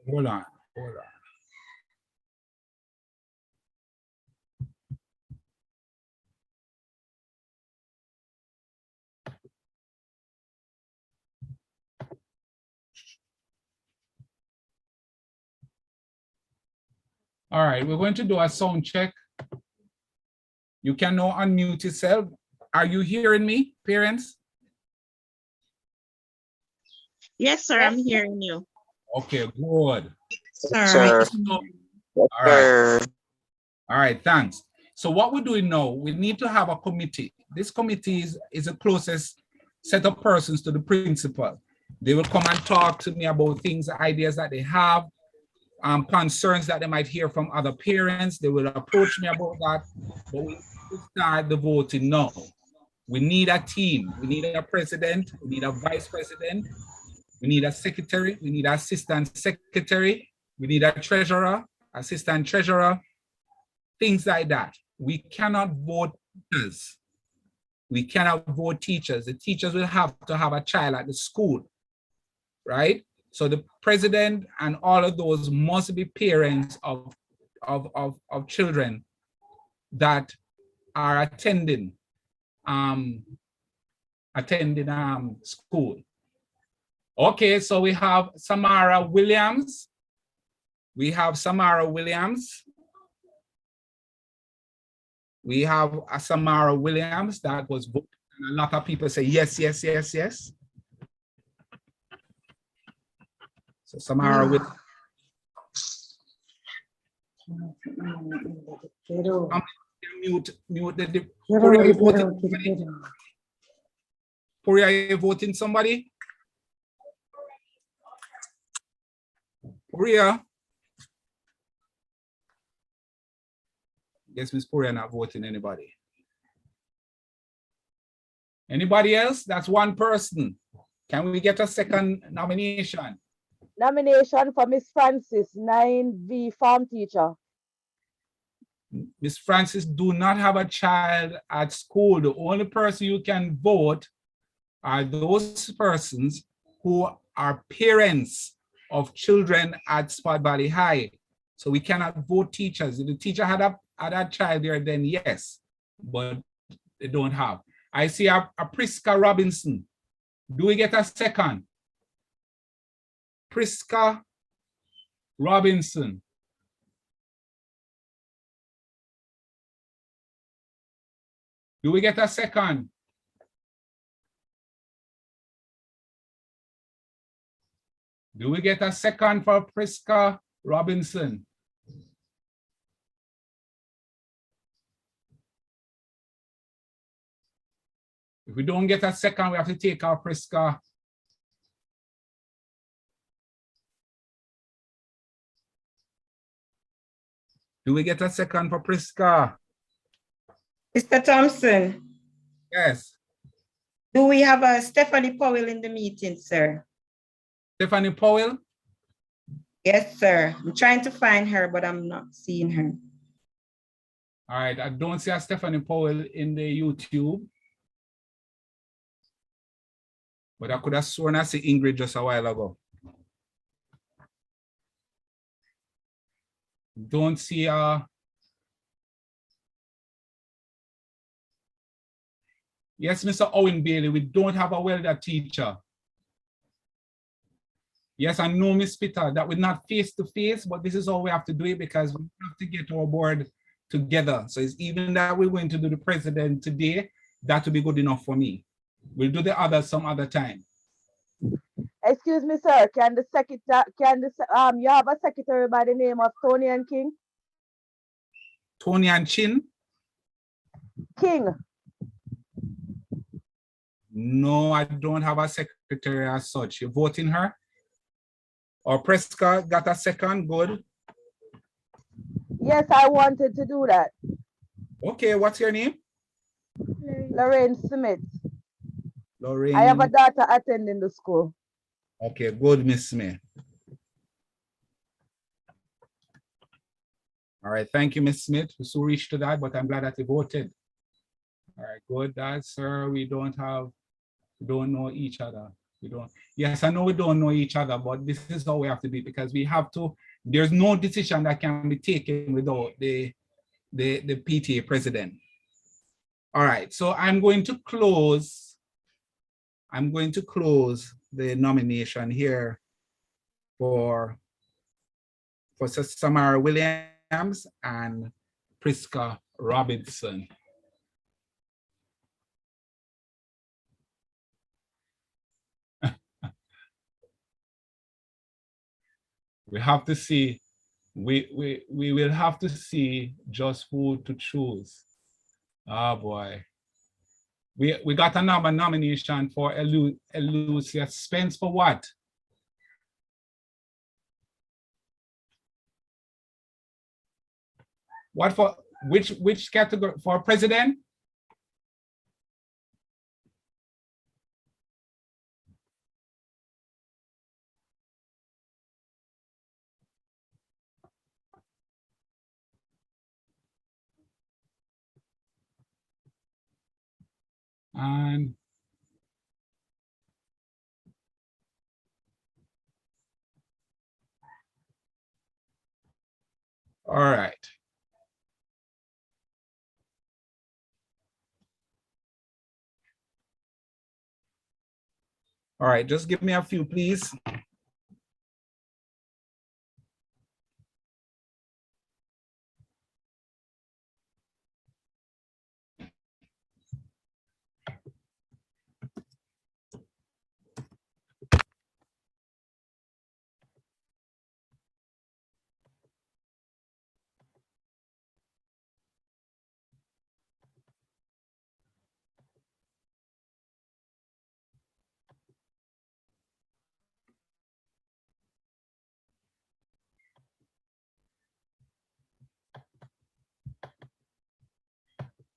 Hold on. All right, we're going to do a sound check. You can now unmute yourself. Are you hearing me, parents? Yes, sir, I'm hearing you. Okay, good. Sir. All right, thanks. So what we're doing now, we need to have a committee. This committee is the closest set of persons to the principal. They will come and talk to me about things, ideas that they have, concerns that they might hear from other parents. They will approach me about that, but we start the voting now. We need a team. We need a president. We need a vice president. We need a secretary. We need an assistant secretary. We need a treasurer, assistant treasurer, things like that. We cannot vote teachers. We cannot vote teachers. The teachers will have to have a child at the school, right? So the president and all of those must be parents of children that are attending school. Okay, so we have Samara Williams. We have Samara Williams. We have a Samara Williams that was voted, and a lot of people say yes, yes, yes, yes. So Samara Williams. Mute the Puri, are you voting somebody? Puria. Guess Miss Puria not voting anybody. Anybody else? That's one person. Can we get a second nomination? Nomination for Miss Francis, 9V form teacher. Miss Francis do not have a child at school. The only person you can vote are those persons who are parents of children at Spot Valley High. So we cannot vote teachers. If the teacher had a child there, then yes, but they don't have. I see a Priska Robinson. Do we get a second? Priska Robinson. Do we get a second? Do we get a second for Priska Robinson? If we don't get a second, we have to take our Priska. Do we get a second for Priska? Mr. Thompson, Yes. do we have a Stephanie Powell in the meeting, sir? Stephanie Powell? Yes, sir. I'm trying to find her, but I'm not seeing her. All right, I don't see a Stephanie Powell in the YouTube. But I could have sworn I see Ingrid just a while ago. Don't see yes, Mr. Owen Bailey, we don't have a welder teacher. Yes, I know, Miss Peter, that we're not face to face, but this is how we have to do it because we have to get our board together. So it's even that we're going to do the president today, that will be good enough for me. We'll do the others some other time. Excuse me, sir. Can the secretary, you have a secretary by the name of Tony and King? Tony and Chin? King. No, I don't have a secretary as such. You're voting her? Or Prescott got a second? Good. Yes, I wanted to do that. Okay, what's your name? Lorraine Smith. Lorraine. I have a daughter attending the school. Okay, good, Miss Smith. All right, thank you, Miss Smith. We so reached to that, but I'm glad that you voted. All right, good, that, sir. We don't know each other. Yes, I know we don't know each other, but this is how we have to be because we have to, there's no decision that can be taken without the PTA president. All right, so I'm going to close the nomination here for Samara Williams and Priska Robinson. We have to see, we will have to see just who to choose. Oh boy. We got another nomination for Elucia Spence for what? What for, which category, for president? And all right. All right, just give me a few, please.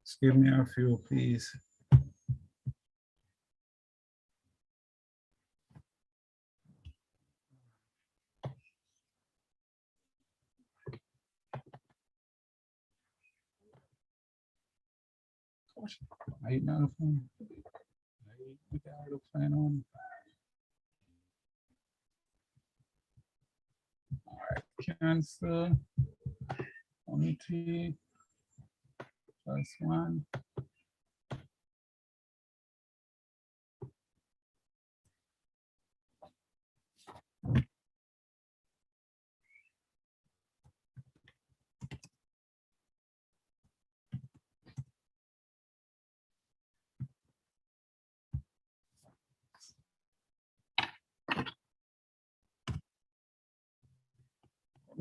Just give me a few, please. I not phone. On. All right, cancel. Committee. Plus one.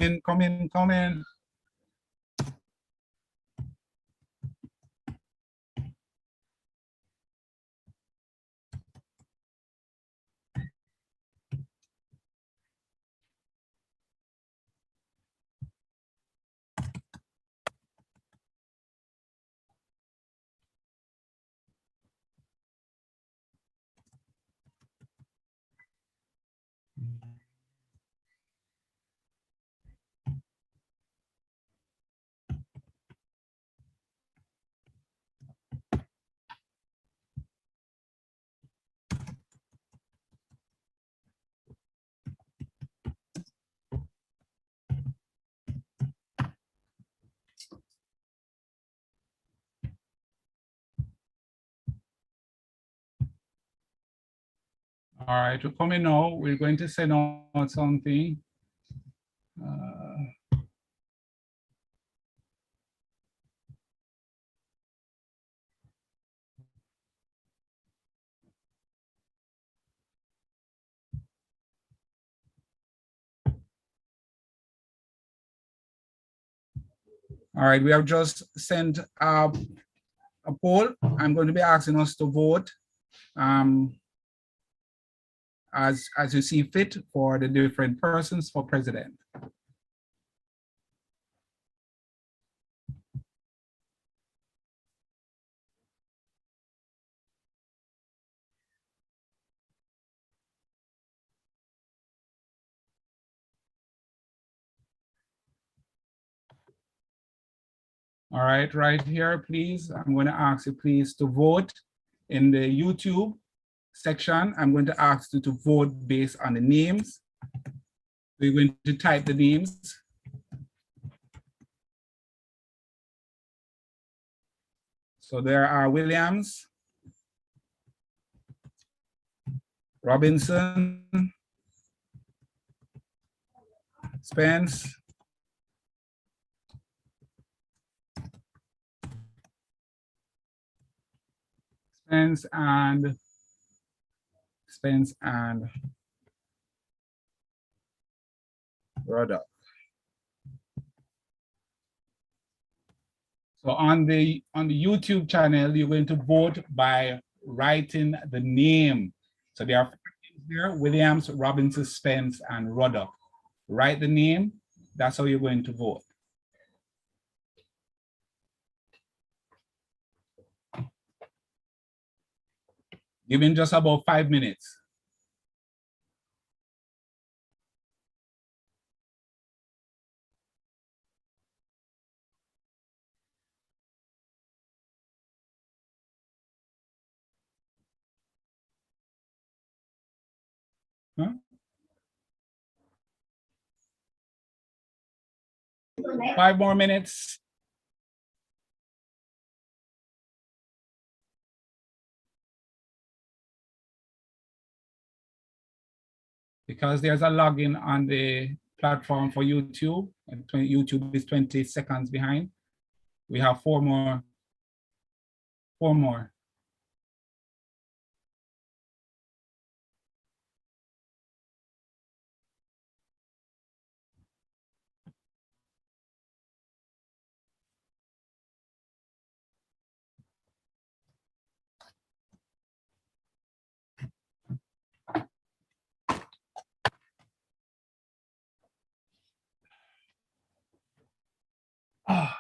Come in, come in. All right, we're coming now. We're going to send out something. All right, we have just sent a poll. I'm going to be asking us to vote as you see fit for the different persons for president. All right, right here, please. I'm going to ask you please to vote in the YouTube section. I'm going to ask you to vote based on the names. We're going to type the names. So there are Williams, Robinson, Spence, Spence and Rudolph. So on the YouTube channel, you're going to vote by writing the name. So there are 5 names here: Williams, Robinson, Spence, and Rudolph. Write the name. That's how you're going to vote. Given just about 5 minutes. Huh? 5 more minutes. Because there's a login on the platform for YouTube, and YouTube is 20 seconds behind. We have 4 more. 4 more. Ah.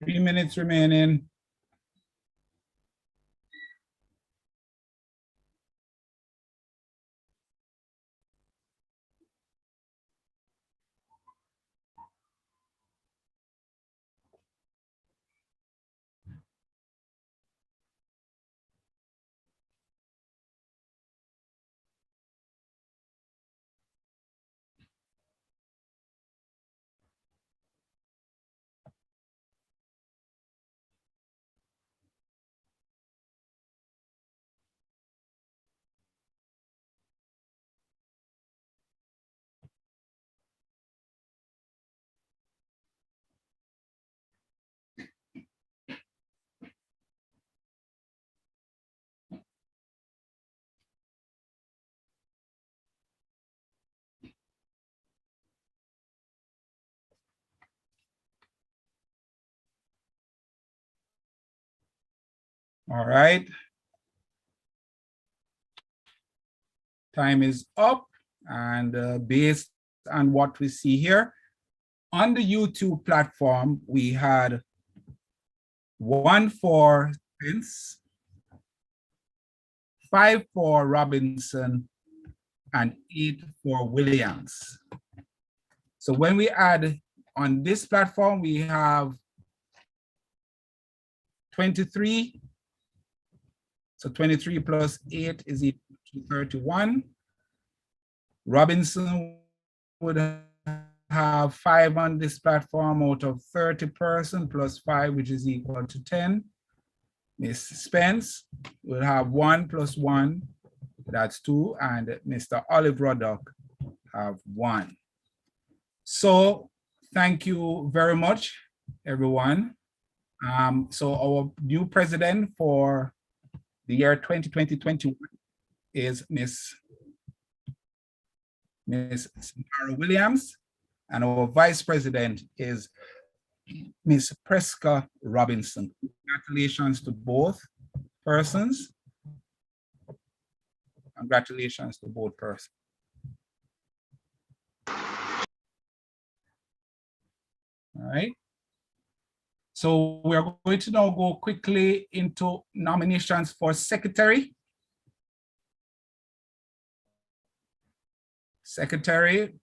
Three minutes remaining. All right. Time is up, and based on what we see here, on the YouTube platform, we had 1 for Spence, 5 for Robinson, and 8 for Williams. So when we add on this platform, we have 23. So 23 plus 8 is equal to 31. Robinson would have 5 on this platform out of 30 person plus 5, which is equal to 10. Miss Spence will have 1 plus 1, that's 2, and Mr. Olive Ruddock have 1. So thank you very much, everyone. So our new president for the year 2020-21 is Miss Samara Williams, and our vice president is Miss Presca Robinson. Congratulations to both persons. Congratulations to both persons. All right. So we are going to now go quickly into nominations for secretary. Secretary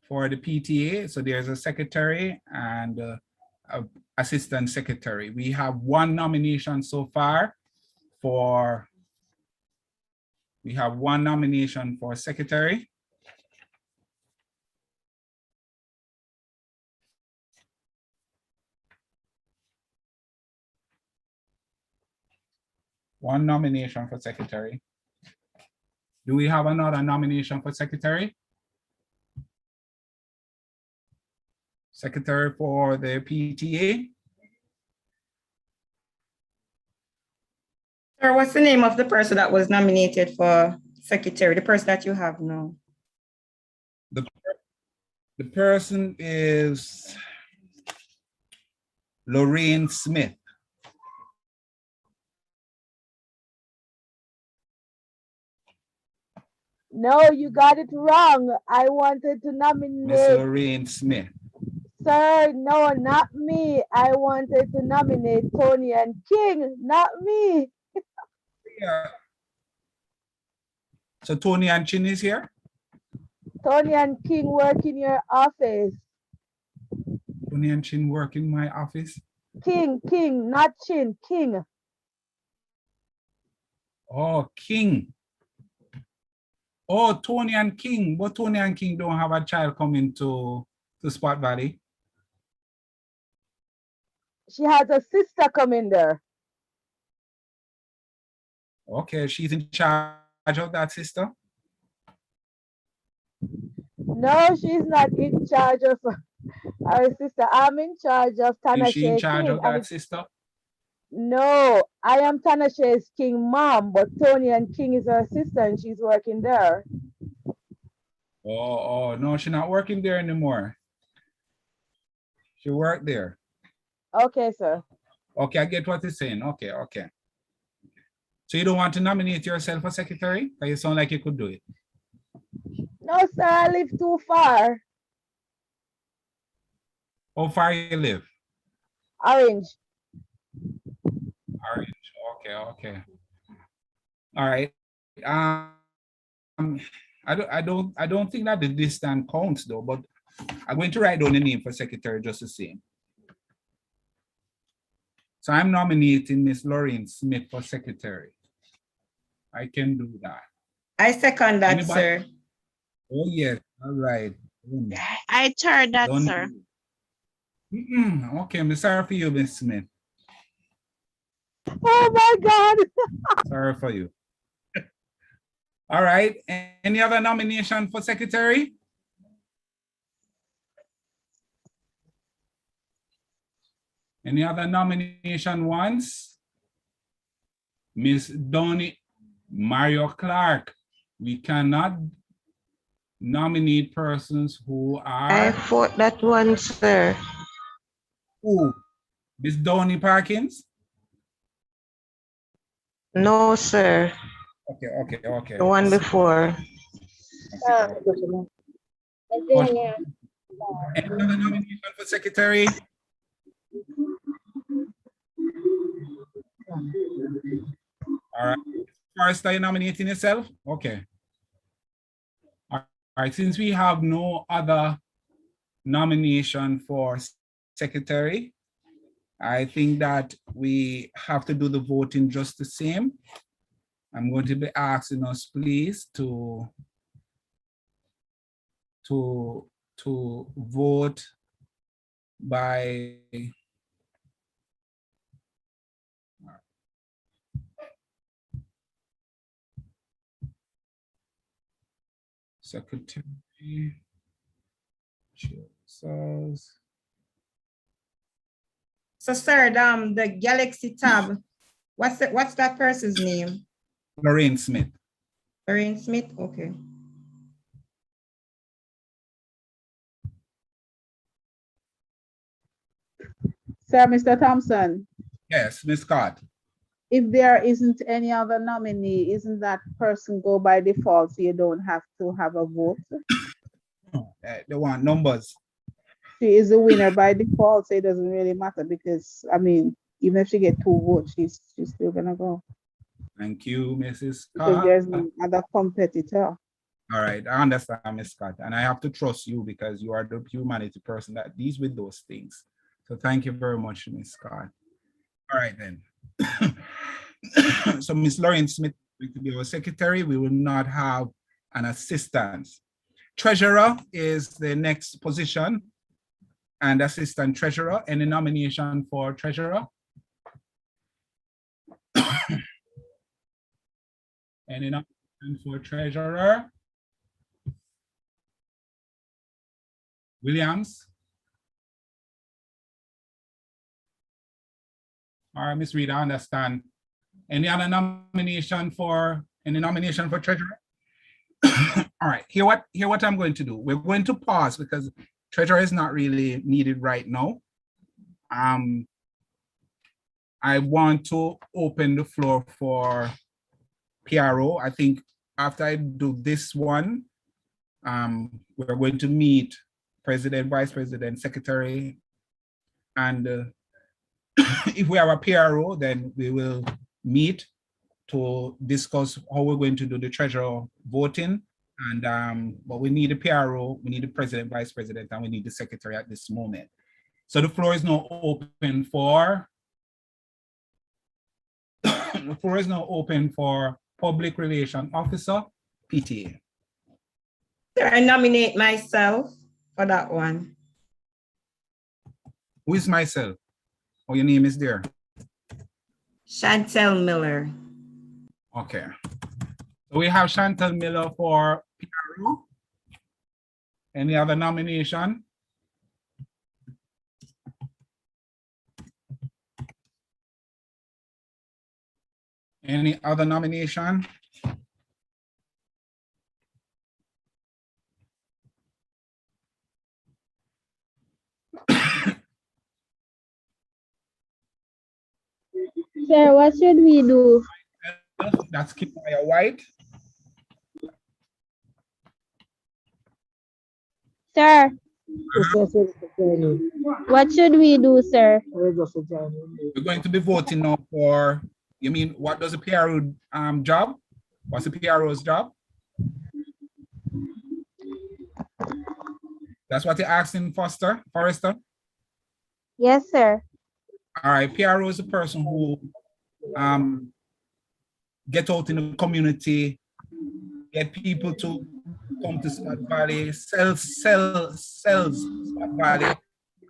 for the PTA. So there's a secretary and a assistant secretary. We have 1 nomination so far for, we have 1 nomination for secretary. One nomination for secretary. Do we have another nomination for secretary? Secretary for the PTA? Sir, what's the name of the person that was nominated for secretary, the person that you have now? The person is Lorraine Smith. No, you got it wrong. I wanted to Miss nominate. Lorraine Smith. Sir, no, not me. I wanted to nominate Tony and King, not me. Yeah. So Tony and Chin is here? Tony and King work in your office. Tony and Chin work in my office? King, not Chin, King. Oh, King. Oh, Tony and King. But Tony and King don't have a child coming to Spot Valley. She has a sister coming there. Okay, she's in charge of that sister? No, she's not in charge of her sister. I'm in charge of Tanashe Is she in charge King. of that sister? No, I am Tanashe's King mom, but Tony and King is her sister and she's working there. Oh, no, she's not working there anymore. She worked there. Okay, sir. Okay, I get what you're saying. Okay. So you don't want to nominate yourself for secretary? Because you sound like you could do it. No, sir, I live too far. How far you live? Orange. Okay. All right. I don't think that the distance counts though, but I'm going to write down the name for secretary just the same. So I'm nominating Miss Lorraine Smith for secretary. I can do that. I second that, Anybody? sir. Oh yes, all right. I third that, Don't- sir. Okay, I'm sorry for you, Miss Smith. Oh my God. Sorry for you. All right. Any other nomination for secretary? Any other nomination once? Miss Donnie Mario Clark. We cannot nominate persons who are. I vote that one, sir. Who? Miss Donnie Parkins? No, sir. Okay. The one before. Any other nomination for secretary? All right. First, are you nominating yourself? Okay. All right. Since we have no other nomination for secretary, I think that we have to do the voting just the same. I'm going to be asking us, please, to vote by secretary. So, sir, the Galaxy tab, what's that person's name? Lorraine Smith. Lorraine Smith, okay. Sir, Mr. Thompson, Yes, Ms. Scott. if there isn't any other nominee, isn't that person go by default so you don't have to have a vote? They want numbers. She is the winner by default, so it doesn't really matter because, I mean, even if she get 2 votes, she's still gonna go. Thank you, Mrs. Because Scott. there's no other competitor. All right, I understand, Ms. Scott, and I have to trust you because you are the humanity person that deals with those things. So thank you very much, Ms. Scott. All right, then. So Ms. Lorraine Smith will be our secretary. We will not have an assistant. Treasurer is the next position, and assistant treasurer. Any nomination for treasurer? Any nomination for treasurer? Williams? All right, Ms. Reed, I understand. Any other nomination for treasurer? All right, here what I'm going to do. We're going to pause because treasurer is not really needed right now. I want to open the floor for PRO. I think after I do this one, we're going to meet president, vice president, secretary, and if we have a PRO, then we will meet to discuss how we're going to do the treasurer voting. And but we need a PRO, we need the president, vice president, and we need the secretary at this moment. So the floor is now open for the floor is now open for public relation officer, PTA. Sir, I nominate myself for that one. Who is myself? Oh, your name is there. Chantel Miller. Okay. So we have Chantel Miller for PRO. Any other nomination? Any other nomination? Sir, what should we do? That's Kimaya White. Sir, what should we do, sir? We're going to be voting now for, you mean, what does the PRO job? What's the PRO's job? That's what you're asking, Forrester? Yes, sir. All right, PRO is a person who get out in the community, get people to come to Spot Valley, sells Spot Valley.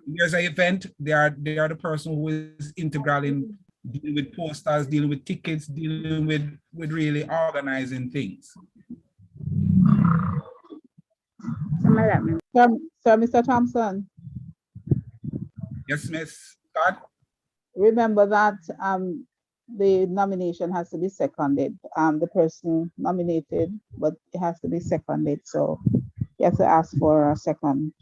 There's an event, they are the person who is integral in dealing with posters, dealing with tickets, dealing with really organizing things. Sir, Mr. Thompson. Yes, Miss Scott. Remember that the nomination has to be seconded. The person nominated, but it has to be seconded. So you have to ask for a second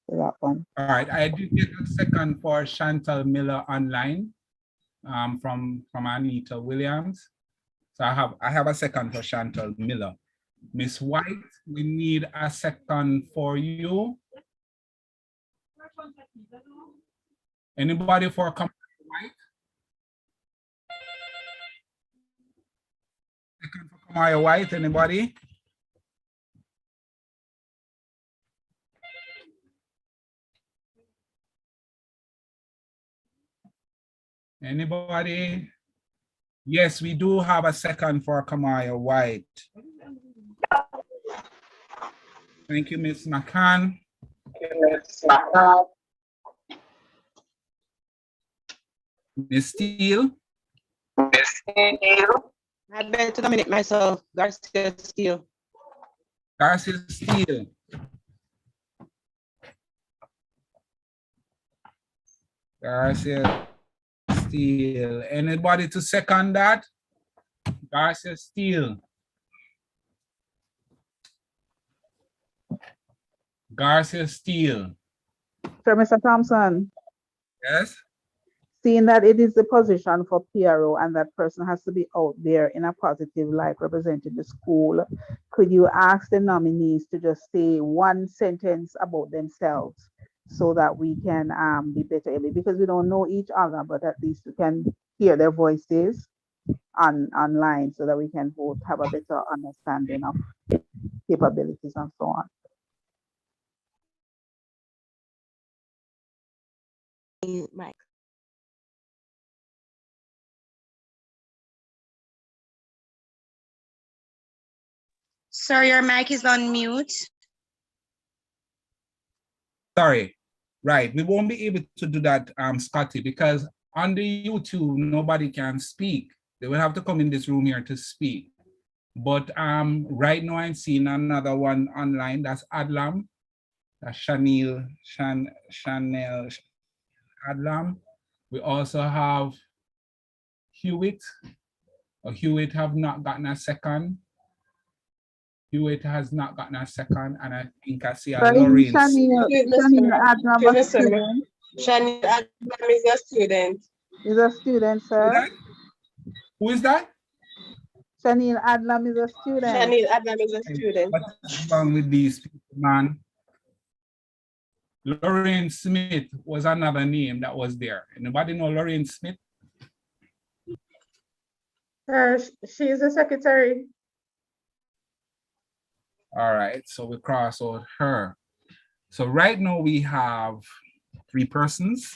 for that one. All right, I did get a second for Chantal Miller online from Anita Williams. So I have a second for Chantal Miller. Miss White, we need a second for you. Anybody for Kamaya White? Second for Kamaya White, anybody? Anybody? Yes, we do have a second for Kamaya White. Thank you, Miss McCann. Miss Steele. I better nominate myself, Garcia Steele. Garcia Steele. Garcia Steele. Anybody to second that? Garcia Steele. Garcia Steele. So, Mr. Thompson, Yes? seeing that it is the position for PRO and that person has to be out there in a positive light representing the school, could you ask the nominees to just say one sentence about themselves so that we can be better able, because we don't know each other, but at least we can hear their voices online so that we can both have a better understanding of capabilities and so on. Mike. Sir, your mic is on mute. Sorry. Right. We won't be able to do that, Scotty, because on the YouTube, nobody can speak. They will have to come in this room here to speak. But right now I'm seeing another one online. That's Adlam. That's Chanel Adlam. We also have Hewitt. Hewitt have not gotten a second. Hewitt has not gotten a second, and I think I see a Lawrence. Shani Adlam is a student. Is a student, sir. Who is that? Shani Adlam is a student. Shani Adlam is a student. What's wrong with these people, man? Lorraine Smith was another name that was there. Anybody know Lorraine Smith? She is a secretary. All right, so we cross out her. So right now we have 3 persons.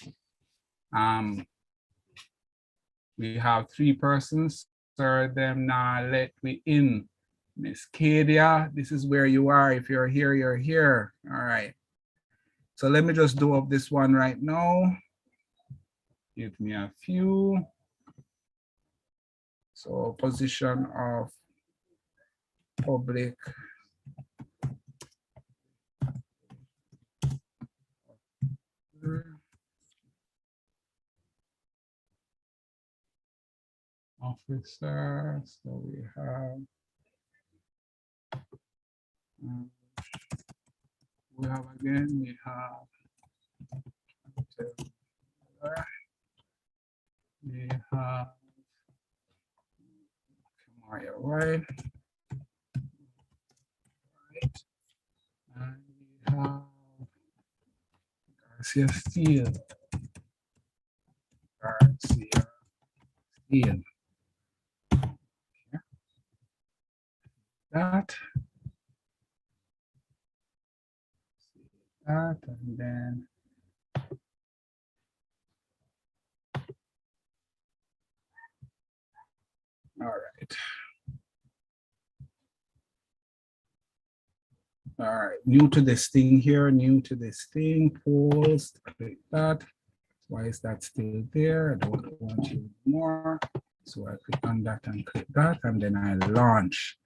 We have 3 persons. Sir, them now let me in. Miss Kadia, this is where you are. If you're here, you're here. All right. So let me just do up this one right now. Give me a few. So position of public officer. So we have again, we have Kamaya White. And we have Garcia Steele. Garcia Steele. Okay. That. And then all right. All right, new to this thing here, new to this thing, polls, click that. Why is that still there? I don't want to more. So I click on that and click that, and then I launch.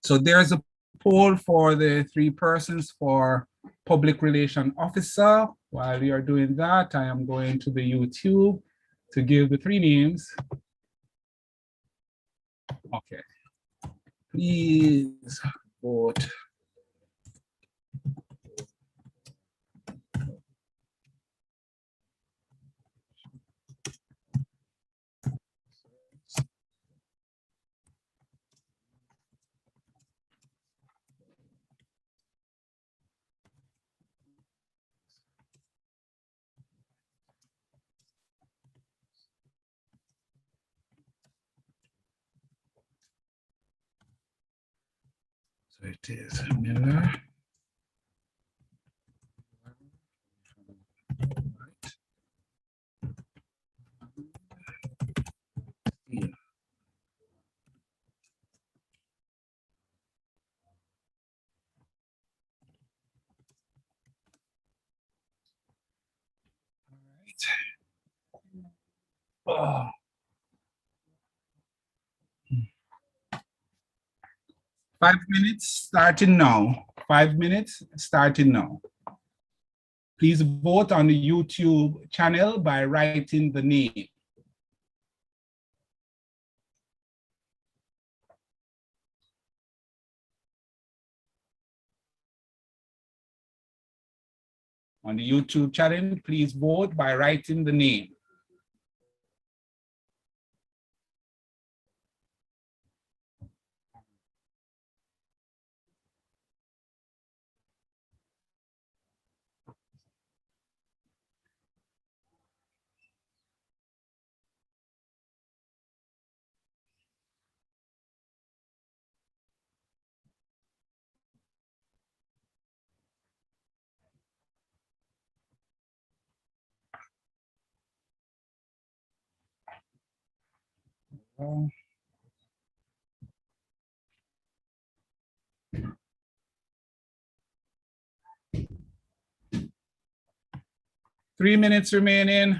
So there's a poll for the 3 persons for public relation officer. While we are doing that, I am going to the YouTube to give the 3 names. Okay. Please vote. So it is Miller. Yeah. Oh. 5 minutes starting now. 5 minutes starting now. Please vote on the YouTube channel by writing the name. On the YouTube channel, please vote by writing the name. Oh. Three minutes remaining.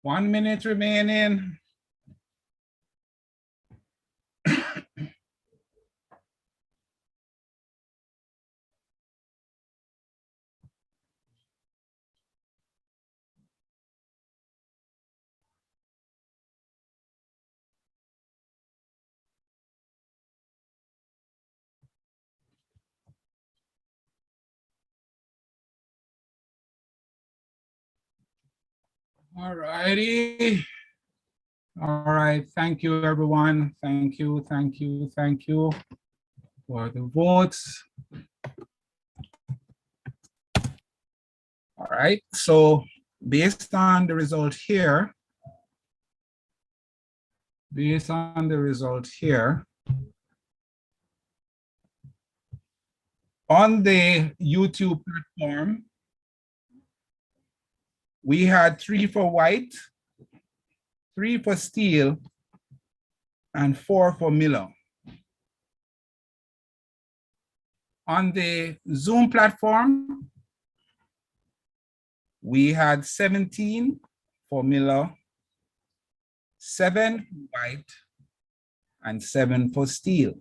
One minute remaining. All righty. All right, thank you, everyone. Thank you, thank you, thank you for the votes. All right, so based on the result here, on the YouTube platform, we had 3 for white, 3 for Steele, and 4 for Miller. On the Zoom platform, we had 17 for Miller, 7 for white, and 7 for Steele.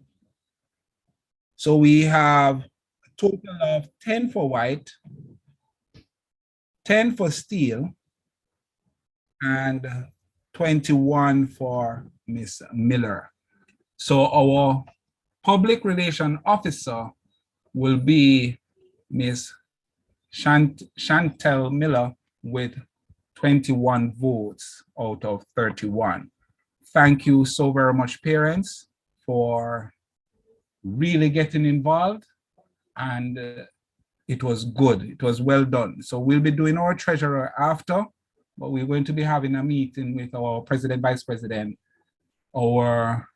So we have a total of 10 for white, 10 for Steele, and 21 for Miss Miller. So our public relation officer will be Miss Chantel Miller with 21 votes out of 31. Thank you so very much, parents, for really getting involved, and it was good. It was well done. So we'll be doing our treasurer after, but we're going to be having a meeting with our president, vice president, our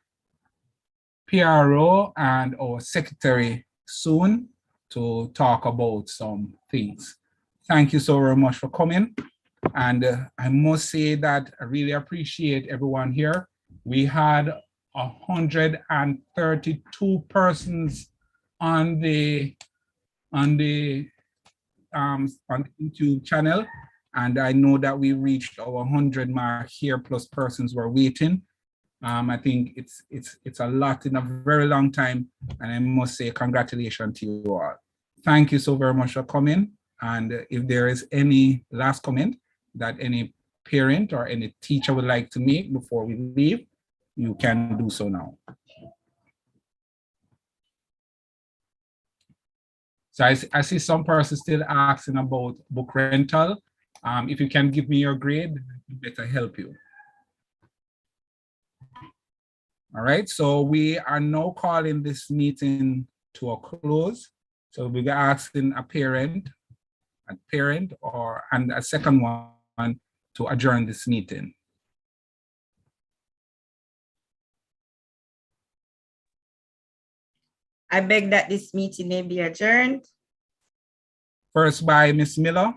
PRO, and our secretary soon to talk about some things. Thank you so very much for coming. And I must say that I really appreciate everyone here. We had 132 persons on the YouTube channel, and I know that we reached our 100 mark here, plus persons were waiting. I think it's a lot in a very long time, and I must say congratulations to you all. Thank you so very much for coming. And if there is any last comment that any parent or any teacher would like to make before we leave, you can do so now. So I see some persons still asking about book rental. If you can give me your grade, it better help you. All right, so we are now calling this meeting to a close. So we're asking a parent and a second one to adjourn this meeting. I beg that this meeting may be adjourned. First by Ms. Miller.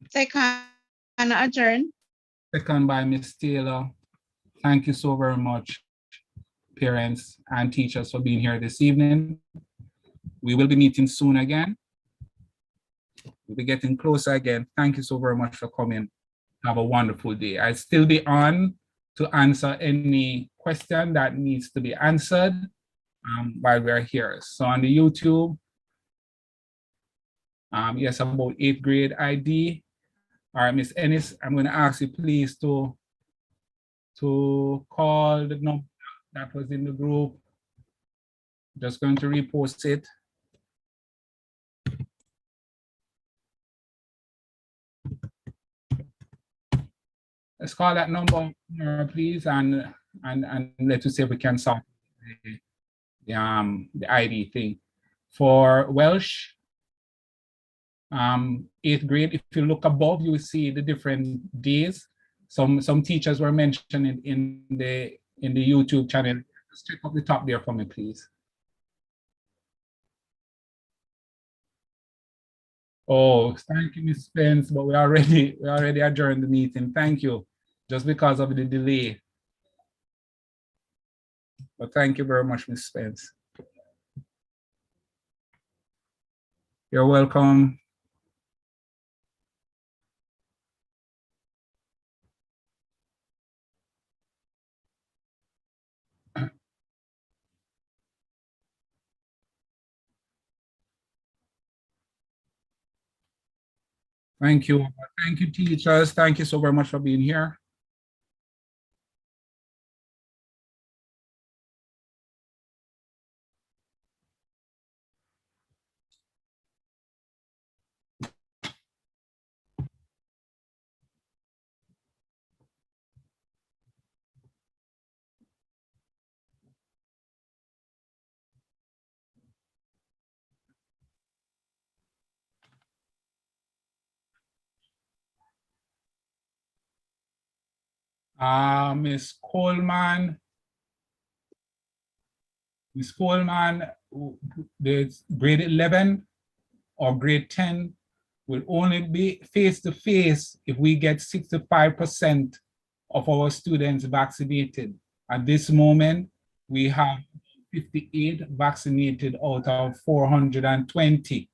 Second, adjourn. Second by Ms. Taylor. Thank you so very much, parents and teachers, for being here this evening. We will be meeting soon again. We'll be getting closer again. Thank you so very much for coming. Have a wonderful day. I'll still be on to answer any question that needs to be answered while we're here. So on the YouTube, yes, about 8th grade ID. All right, Ms. Ennis, I'm going to ask you please to call the number that was in the group. Just going to repost it. Let's call that number, please, and let's see if we can solve the ID thing. For Welsh, 8th grade, if you look above, you will see the different days. Some teachers were mentioned in the YouTube channel. Just check up the top there for me, please. Oh, thank you, Ms. Spence, but we already adjourned the meeting. Thank you, just because of the delay. But thank you very much, Ms. Spence. You're welcome. Thank you. Thank you, teachers. Thank you so very much for being here. Ms. Coleman, the grade 11 or grade 10 will only be face-to-face if we get 65% of our students vaccinated. At this moment, we have 58 vaccinated out of 420.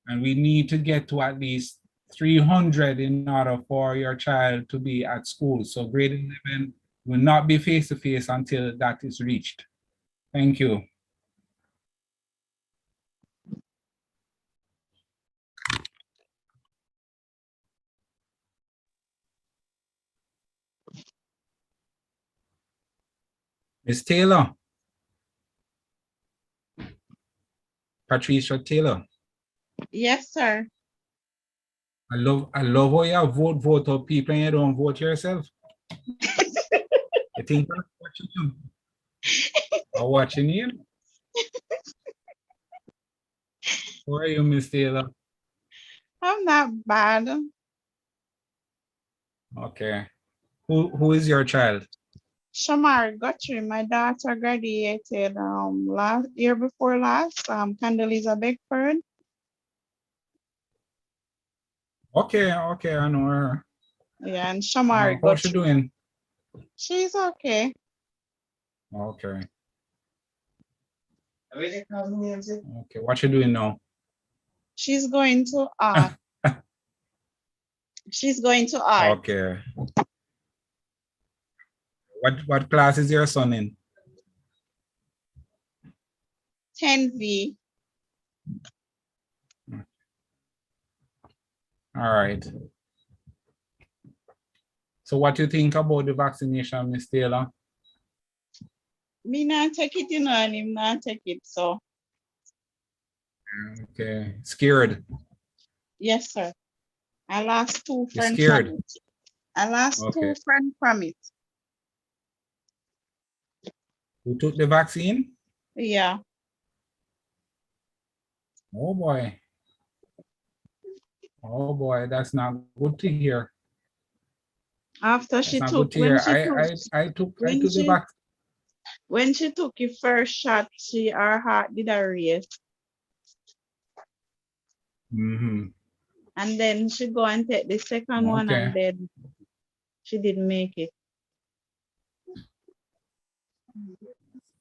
And we need to get to at least 300 in order for your child to be at school. So grade 11 will not be face-to-face until that is reached. Thank you. Ms. Taylor. Patricia Taylor. Yes, sir. I love how you vote out people and you don't vote yourself. You think that's watching you? Or watching you? How are you, Miss Taylor? I'm not bad. Okay. Who is your child? Shamar Guthrie, my daughter graduated year before last. Condoleezza Beckford. Okay, I know her. Yeah, and Shamar How's she Guthrie. doing? She's okay. Okay. Okay, what you doing now? She's going to art. She's going to art. Okay. What class is your son in? 10V. All right. So what do you think about the vaccination, Miss Taylor? Me not take it, you know, and him not take it, so. Okay, scared. Yes, sir. I lost two You're friends scared. from it. I lost Okay. 2 friends from it. Who took the vaccine? Yeah. Oh boy. Oh boy, that's not good to hear. After That's she not took, good to hear. I took the vaccine. when she took the first shot, her heart did a race. Mm-hmm. And then she go and take the second one, Okay. and then she didn't make it.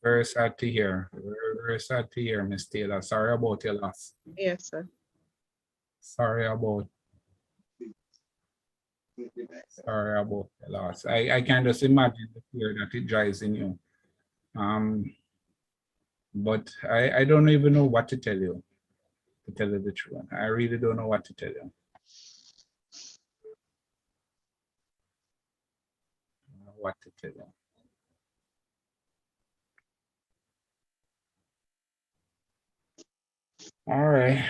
Very sad to hear. Very, very sad to hear, Miss Taylor. Sorry about your loss. Yes, sir. Sorry about your loss. I can just imagine the fear that it drives in you. But I don't even know what to tell you the truth. I really don't know what to tell you. I don't know what to tell you. All right.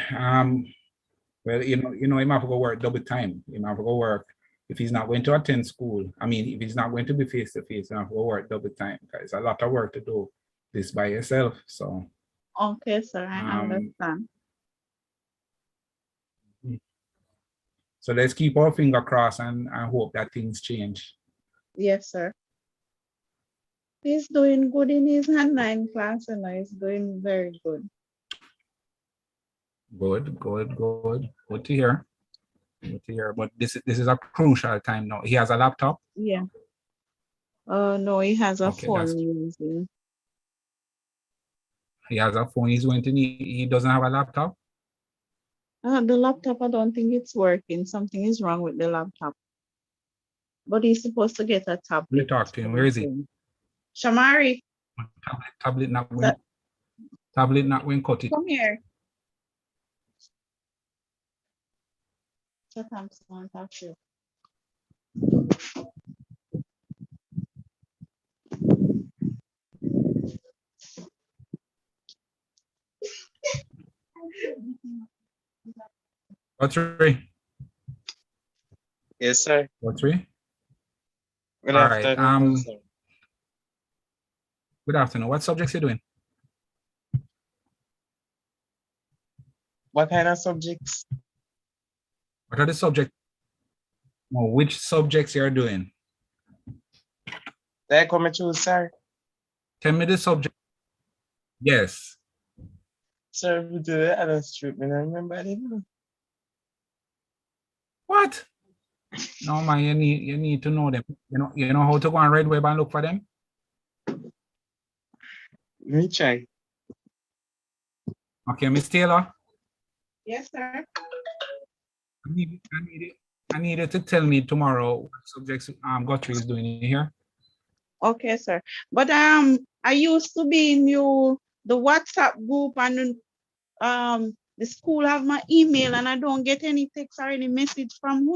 Well, you know, he might have to go work double time. He might have to go work if he's not going to attend school. I mean, if he's not going to be face to face, he might have to go work double time because it's a lot of work to do this by yourself. So. Okay, sir. I understand. So let's keep our finger crossed and hope that things change. Yes, sir. He's doing good in his online class, and he's doing very good. Good to hear. Good to hear. But this is a crucial time now. He has a laptop? Yeah. No, he has a Okay, phone using. He has a phone he's going to need. He doesn't have a laptop? The laptop, I don't think it's working. Something is wrong with the laptop. But he's supposed to get a tablet. Let me talk to him. Where is he? Shamari. Tablet not going. Tablet not going cut it. Come here. Sometimes I want to talk to you. What's three? Yes, sir. What's three? Good All right. afternoon, sir. Good afternoon. What subjects you doing? What kind of subjects? What are the subjects? No, which subjects you're doing? They coming through, sir. Tell me the subject. Yes. Sir, we do the other treatment. I remember I didn't know. What? No man, you need to know them. You know how to go on Red Web and look for them? Let me try. Okay, Miss Taylor. Yes, sir. I need you to tell me tomorrow what subjects Guthrie is doing here. Okay, sir. But I used to be in the WhatsApp group, and the school have my email, and I don't get any text or any message from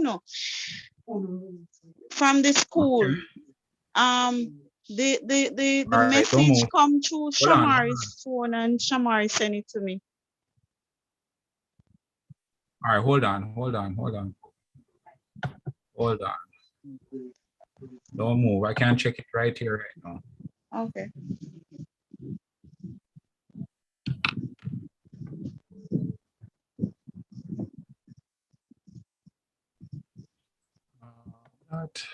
from the school. Okay. The All right, message come through Hold on. Shamari's phone, and Shamari sent it to me. All right, hold on. Don't move. I can check it right here right now. Okay. What?